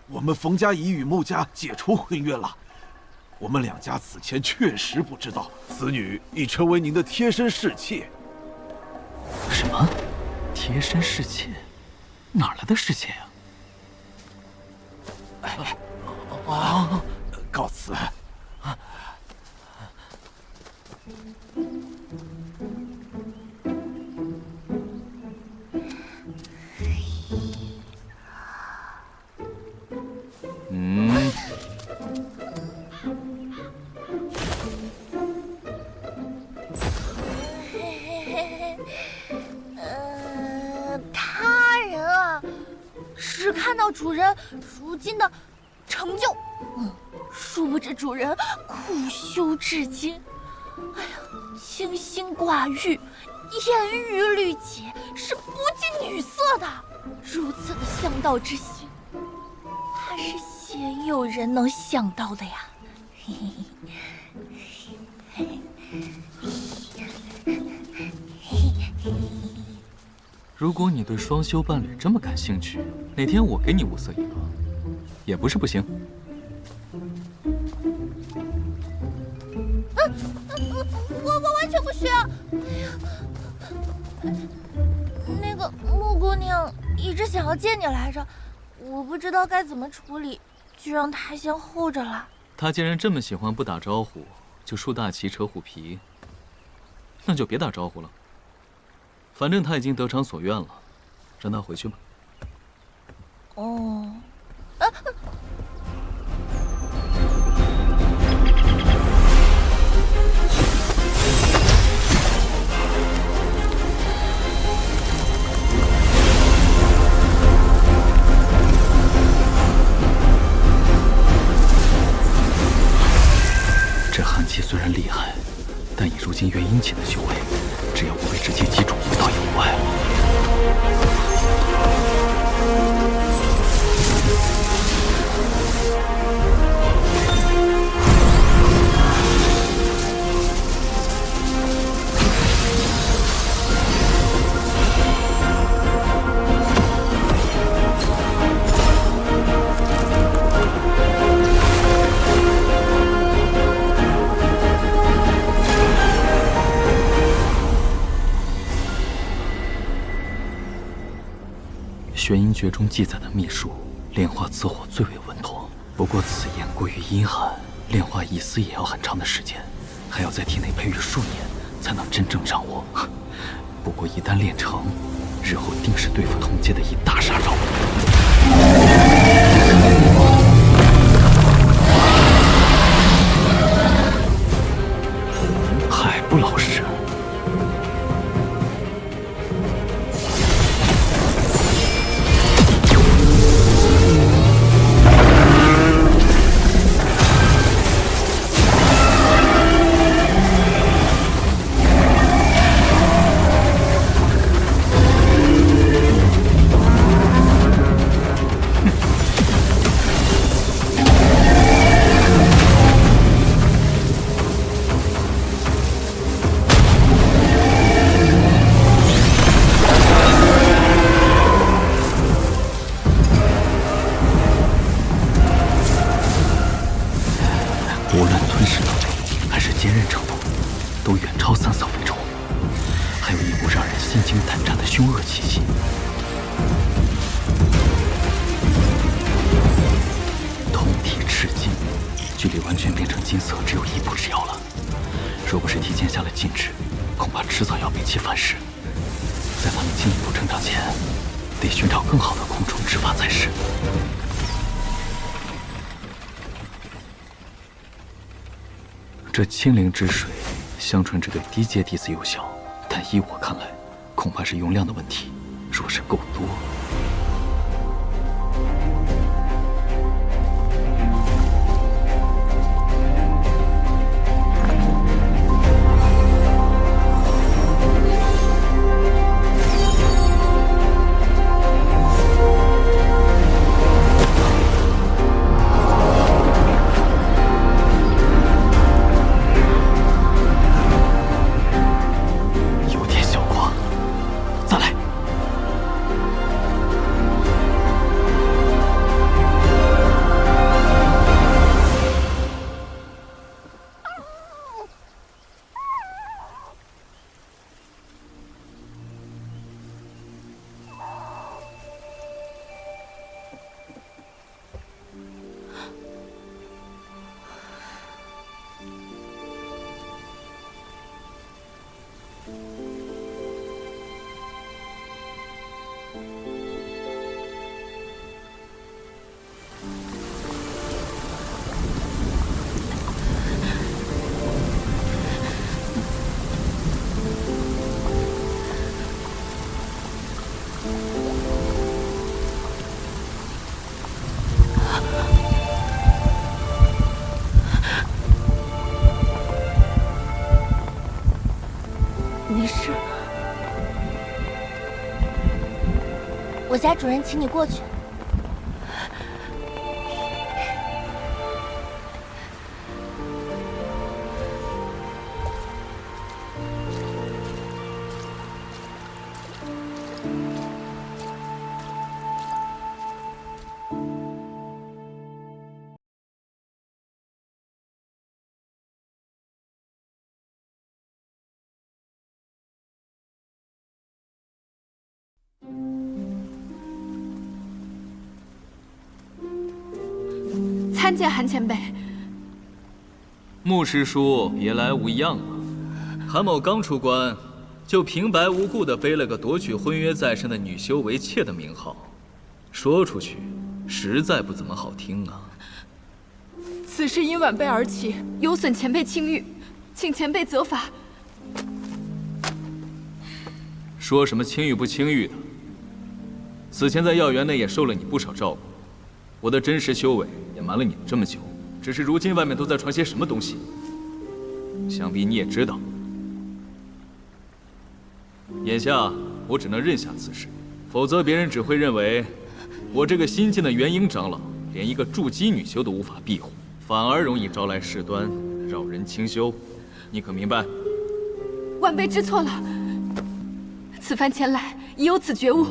我们冯家已与穆家解除婚约了。我们两家此前确实不知道，此女已成为您的贴身侍妾。什么？贴身侍妾？哪来的侍妾呀？告辞。他人啊，只看到主人如今的成就，殊不知主人苦修至今。哎呀，清心寡欲，严于律己，是不近女色的。如此的向道之心，还是鲜有人能想到的呀。如果你对双修伴侣这么感兴趣，哪天我给你物色一个，也不是不行。我完全不需要。那个穆姑娘一直想要见你来着，我不知道该怎么处理，就让她先候着了。她既然这么喜欢不打招呼就竖大旗扯虎皮，那就别打招呼了。反正她已经得偿所愿了，让她回去吧。哦。这寒气虽然厉害，但以如今元婴期的修为，只要不被直接击中，不到也无碍。玄阴诀中记载的秘术，炼化此火最为稳妥。不过此焰过于阴寒，炼化一丝也要很长的时间，还要在体内培育数年，才能真正掌握。不过一旦炼成，日后定是对付同阶的一大杀招。还不老实！这清灵之水，相传只对低阶弟子有效，但依我看来，恐怕是用量的问题。若是够多，有点小家主人请你过去。参见韩前辈。穆师叔别来无恙啊！韩某刚出关，就平白无故的背了个夺取婚约在身的女修为妾的名号，说出去实在不怎么好听啊。此事因晚辈而起，有损前辈清誉，请前辈责罚。说什么清誉不清誉的？此前在药园内也受了你不少照顾，我的真实修为也瞒了你这么久，只是如今外面都在传些什么东西，想必你也知道。眼下我只能认下此事，否则别人只会认为我这个新晋的元婴长老连一个筑基女修都无法庇护，反而容易招来事端，扰人清修。你可明白？晚辈知错了，此番前来已有此觉悟，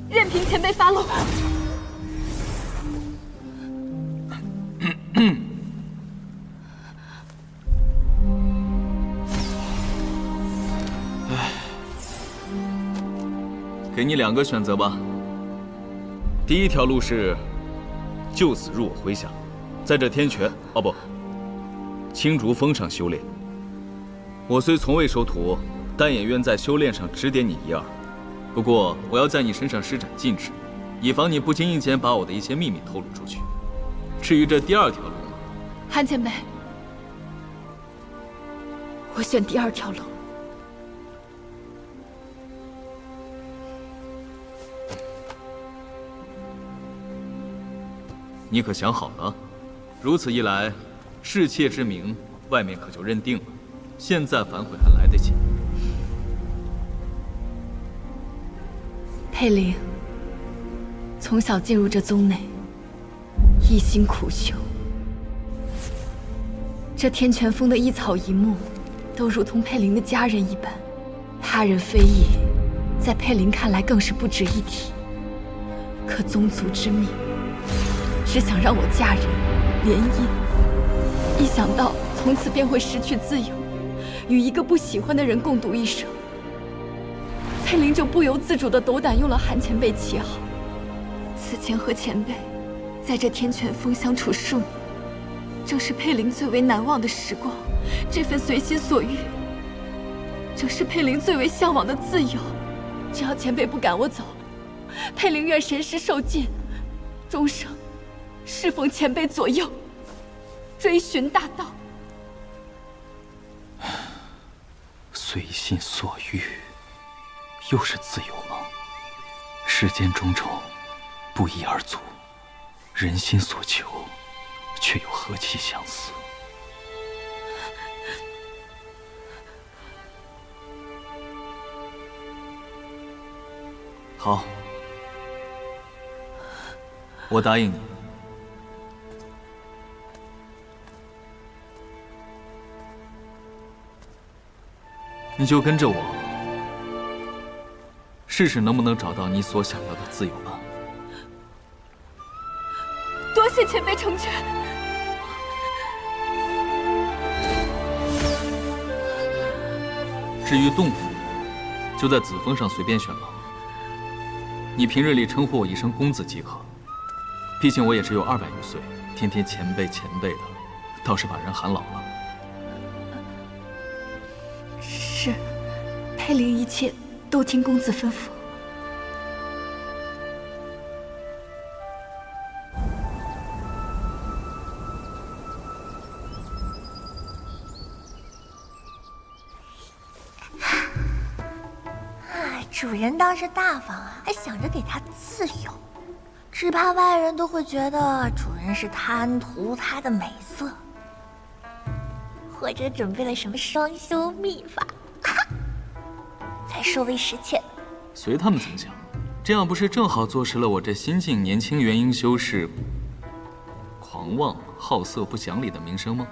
任凭前辈发落。给你2个选择吧。第一条路是就此入我麾下，在这天泉青竹峰上修炼。我虽从未收徒，但也愿在修炼上指点你一二。不过我要在你身上施展禁制，以防你不经意间把我的一些秘密透露出去。至于这第2条路呢？韩前辈，我选第2条路。你可想好了？如此一来，侍妾之名外面可就认定了。现在反悔还来得及。佩灵从小进入这宗内，一心苦修，这天泉峰的一草一木，都如同佩灵的家人一般。他人非议，在佩灵看来更是不值一提。可宗族之命，只想让我嫁人联姻，一想到从此便会失去自由，与一个不喜欢的人共度一生，佩灵就不由自主地斗胆用了韩前辈旗号。此前和前辈在这天泉峰相处数年，正是佩灵最为难忘的时光。这份随心所欲，正是佩灵最为向往的自由。只要前辈不赶我走，佩灵愿神师受尽，终生侍奉前辈左右，追寻大道。随心所欲，又是自由吗？世间种种，不一而足，人心所求，却又何其相似？好，我答应你。你就跟着我，试试能不能找到你所想要的自由吧。多谢前辈成全。至于洞府，就在紫峰上随便选吧。你平日里称呼我一声公子即可，毕竟我也只有200余岁，天天前辈前辈的，倒是把人喊老了。是，佩灵一切都听公子吩咐。主人倒是大方啊，还想着给他自由，只怕外人都会觉得主人是贪图他的美色，或者准备了什么双修秘法，才收为实现。随他们怎么想，这样不是正好坐实了我这新晋年轻元婴修士狂妄、好色、不讲理的名声吗？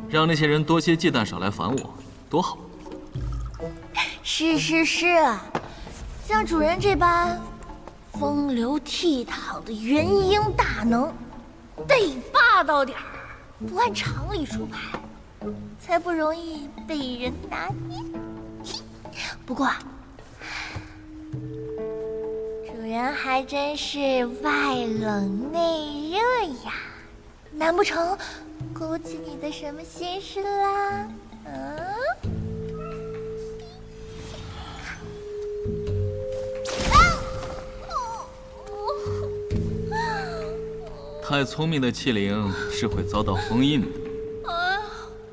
让那些人多些忌惮，少来烦我，多好。是，像主人这般风流倜傥的元婴大能，得霸道点儿，不按常理出牌，才不容易被人拿捏。不过，主人还真是外冷内热呀，难不成勾起你的什么心事啦？太聪明的器灵是会遭到封印的。哎，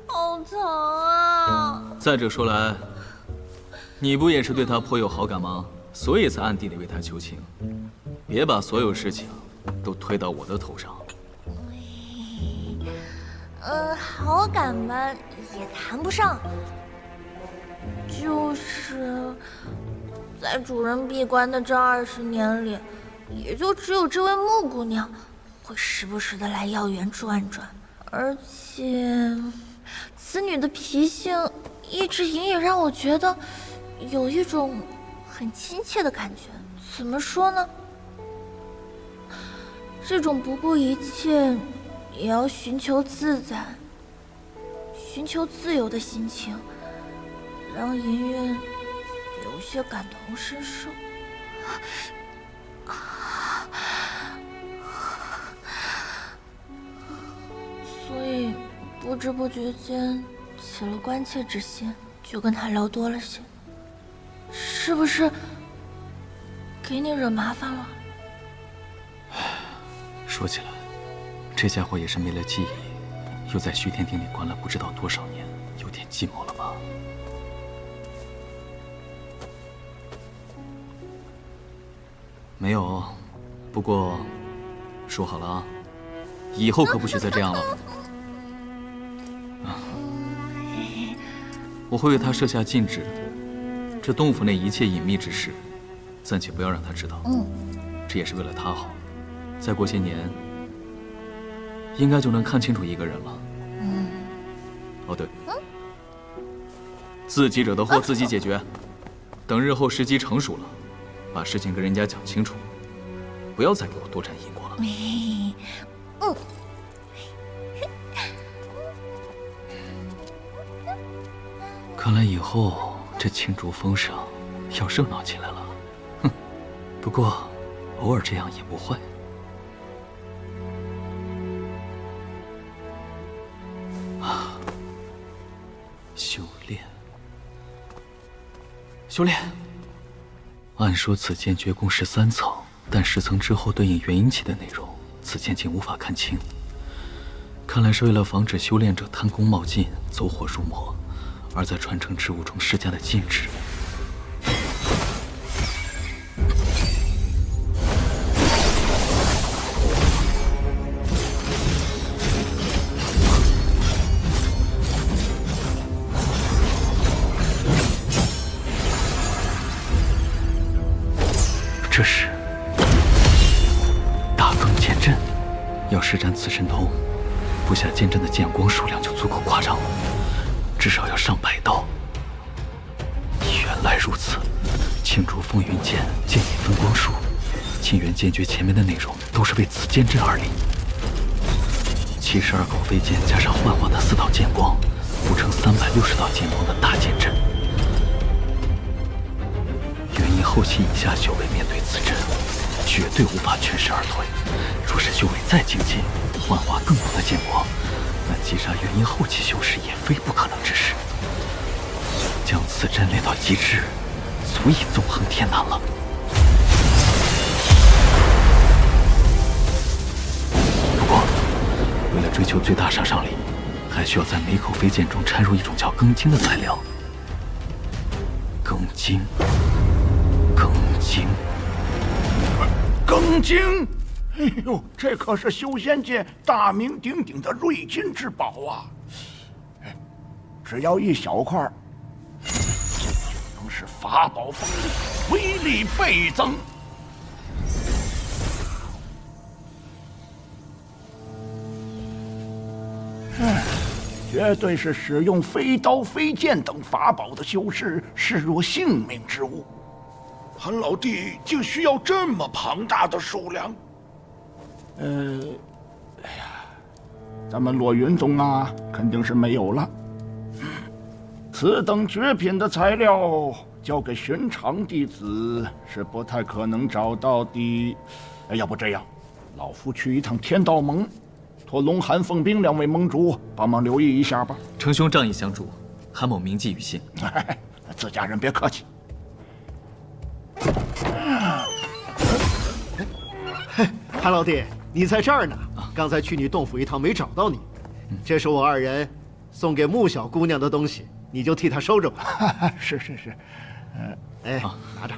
好疼啊！再者说来，你不也是对他颇有好感吗？所以才暗地里为他求情。别把所有事情都推到我的头上。好感吧，也谈不上，就是在主人闭关的这20年里，也就只有这位木姑娘会时不时的来药园转转，而且此女的脾性一直隐隐让我觉得有一种很亲切的感觉。怎么说呢？这种不顾一切也要寻求自在、寻求自由的心情，让银月有些感同身受。所以不知不觉间起了关切之心，就跟他聊多了些。是不是给你惹麻烦了？说起来，这家伙也是没了记忆，又在虚天鼎里关了不知道多少年，有点寂寞了吧？没有，不过说好了啊，以后可不许再这样了。我会为他设下禁制，这洞府内一切隐秘之事，暂且不要让他知道。这也是为了他好。再过些年，应该就能看清楚一个人了。哦对，自己惹的祸自己解决，等日后时机成熟了，把事情跟人家讲清楚，不要再给我多沾因果了。看来以后这庆祝封赏要热闹起来了。哼，不过偶尔这样也不坏。修炼。按说此剑诀共13层，但10层之后对应元婴期的内容，此剑竟无法看清。看来是为了防止修炼者贪功冒进、走火入魔，而在传承之物中施加的禁制。这是大更剑阵，要施展此神通，布下剑阵的剑光数量就足够夸张了，至少要上100道。原来如此，庆祝风云剑剑引分光术，沁元剑诀前面的内容都是为此剑阵而立。72口飞剑加上幻化的4道剑光，组成360道剑光的大剑阵。元婴后期以下修为面对此阵，绝对无法全身而退。若是修为再精进，幻化更多的剑光，那击杀元婴后期修士也非不可能之事。将此阵练到极致，足以纵横天南了。不过，为了追求最大杀伤力，还需要在每口飞剑中掺入一种叫庚金的材料。庚金。庚金，哎呦，这可是修仙界大名鼎鼎的瑞金之宝啊！只要一小块，就能使法宝锋利，威力倍增。绝对是使用飞刀、飞剑等法宝的修士视若性命之物。韩老弟竟需要这么庞大的数量？咱们洛云宗啊，肯定是没有了。此等绝品的材料，交给寻常弟子是不太可能找到的。要不这样，老夫去一趟天道盟，托龙寒、凤冰两位盟主帮忙留意一下吧。程兄仗义相助，韩某铭记于心。自家人别客气。韩老弟，你在这儿呢？刚才去你洞府一趟没找到你，这是我二人送给穆小姑娘的东西，你就替她收着吧。是，拿着。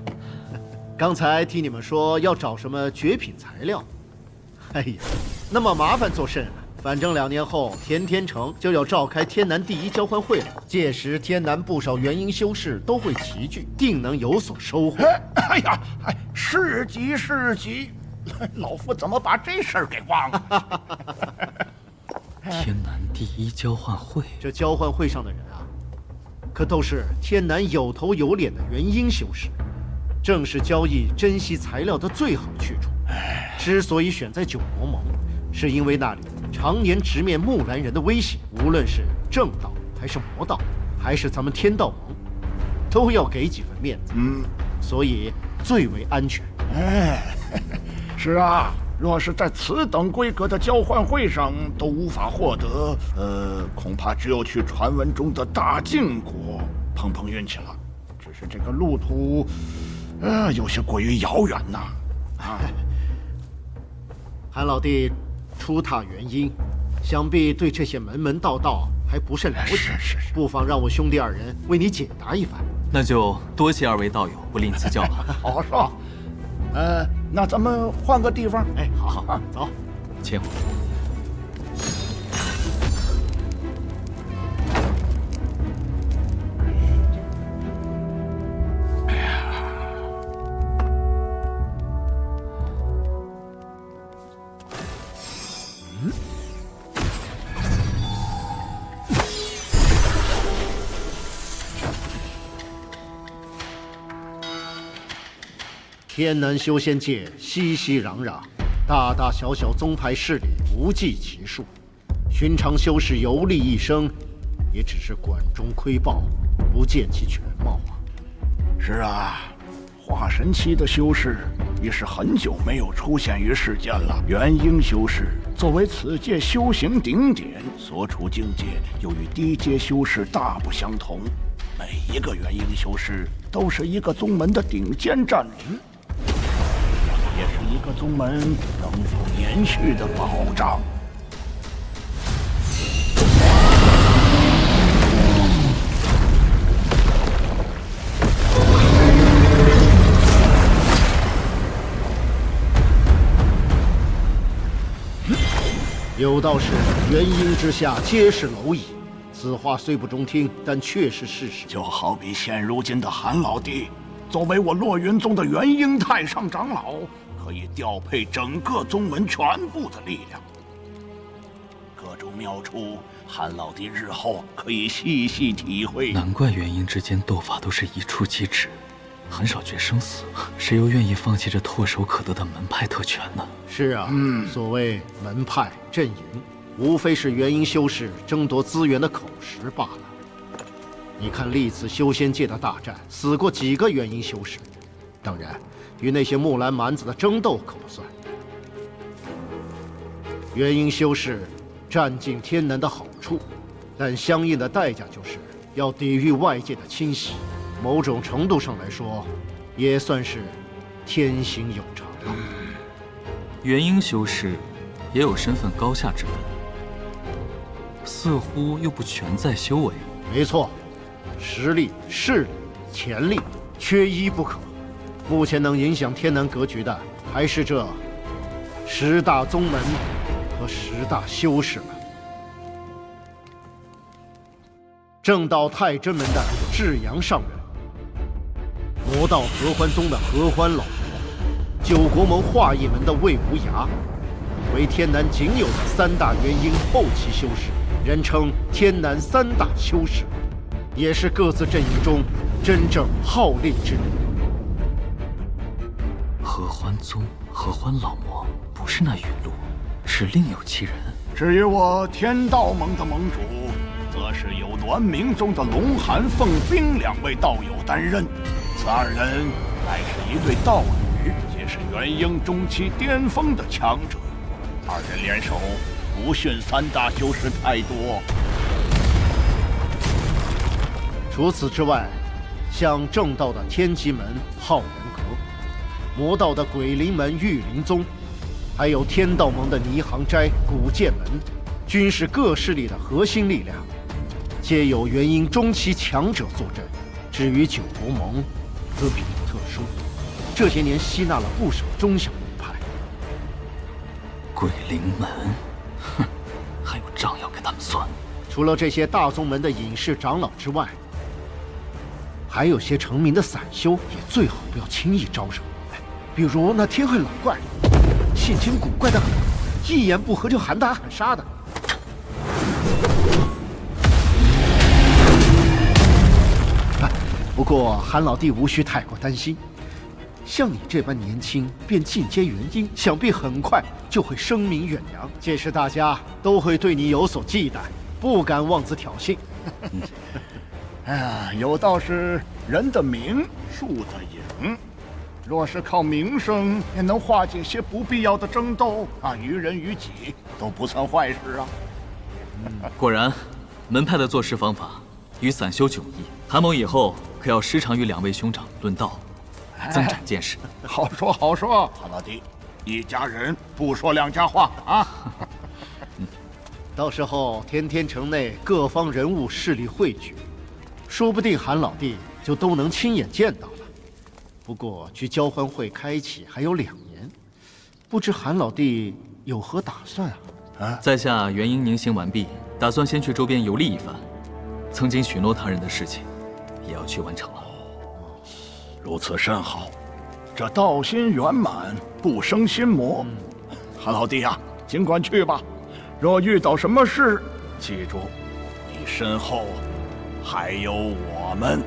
刚才听你们说要找什么绝品材料，哎呀，那么麻烦做甚啊？反正2年后田天城就要召开天南第一交换会了，届时天南不少元婴修士都会齐聚，定能有所收获。哎呀，是急，老夫怎么把这事儿给忘了？天南第一交换会，这交换会上的人啊，可都是天南有头有脸的元婴修士，正是交易珍稀材料的最好去处。之所以选在九国盟，是因为那里常年直面木兰人的威胁，无论是正道还是魔道，还是咱们天道盟，都要给几分面子。所以最为安全。是啊，若是在此等规格的交换会上都无法获得，恐怕只有去传闻中的大晋国碰碰运气了。只是这个路途，有些过于遥远呐。韩老弟初踏元婴，想必对这些门道还不甚了解。是，不妨让我兄弟二人为你解答一番。那就多谢二位道友不吝赐教了。好说。那咱们换个地方。好，走，请。天南修仙界熙熙攘攘，大大小小宗派势力不计其数，寻常修士游历一生，也只是管中窥豹，不见其全貌啊。是啊，化神期的修士已是很久没有出现于世间了。元婴修士作为此界修行顶点，所处境界又与低阶修士大不相同。每一个元婴修士都是一个宗门的顶尖战力，也是一个宗门能否延续的保障。有道是元婴之下皆是蝼蚁，此话虽不中听，但却是事实。就好比现如今的韩老弟，作为我洛云宗的元婴太上长老，可以调配整个宗门全部的力量。各种妙处，韩老弟日后可以细细体会。难怪元婴之间斗法都是一触即止，很少决生死，谁又愿意放弃这唾手可得的门派特权呢？是啊，所谓门派阵营，无非是元婴修士争夺资源的口实罢了。你看历次修仙界的大战，死过几个元婴修士？当然，与那些木兰蛮子的争斗可不算。元婴修士占尽天南的好处，但相应的代价就是要抵御外界的侵袭。某种程度上来说，也算是天行有常了。元婴修士也有身份高下之分，似乎又不全在修为。没错，实力、势力、潜力缺一不可。目前能影响天南格局的，还是这10大宗门和10大修士们。正道太真门的至阳上人，魔道合欢宗的合欢老伯，九国盟化翼门的魏无涯，为天南仅有的3大元婴后期修士，人称天南3大修士，也是各自阵营中真正号令之人。合欢宗、合欢老魔不是那云路，是另有其人。至于我天道盟的盟主，则是由栾明宗的龙寒、凤冰2位道友担任。此2人乃是一对道侣，皆是元婴中期巅峰的强者。2人联手，不逊3大修士太多。除此之外，像正道的天机门浩然阁，魔道的鬼灵门玉灵宗，还有天道盟的霓裳斋古剑门，均是各势力的核心力量，皆有元婴中期强者坐镇。至于九国盟，则比较特殊，这些年吸纳了不少中小门派。鬼灵门，哼，还有账要跟他们算。除了这些大宗门的隐士长老之外，还有些成名的散修，也最好不要轻易招惹。比如那天恨老怪，性情古怪的很，一言不合就喊打喊杀的。不过韩老弟无需太过担心，像你这般年轻便进阶元婴，想必很快就会声名远扬。届时大家都会对你有所忌惮，不敢妄自挑衅。哎呀，有道是人的名，树的影。若是靠名声也能化解些不必要的争斗啊，于人于己都不算坏事啊。果然，门派的做事方法与散修迥异。韩某以后可要时常与2位兄长论道，增长见识。好说好说，韩老弟，一家人不说2家话啊。到时候天天城内各方人物势力汇聚，说不定韩老弟就都能亲眼见到了。不过距交欢会开启还有2年，不知韩老弟有何打算啊？在下元婴凝形完毕，打算先去周边游历一番。曾经许诺他人的事情，也要去完成了。如此甚好，这道心圆满，不生心魔。韩老弟啊，尽管去吧。若遇到什么事，记住，你身后还有我们。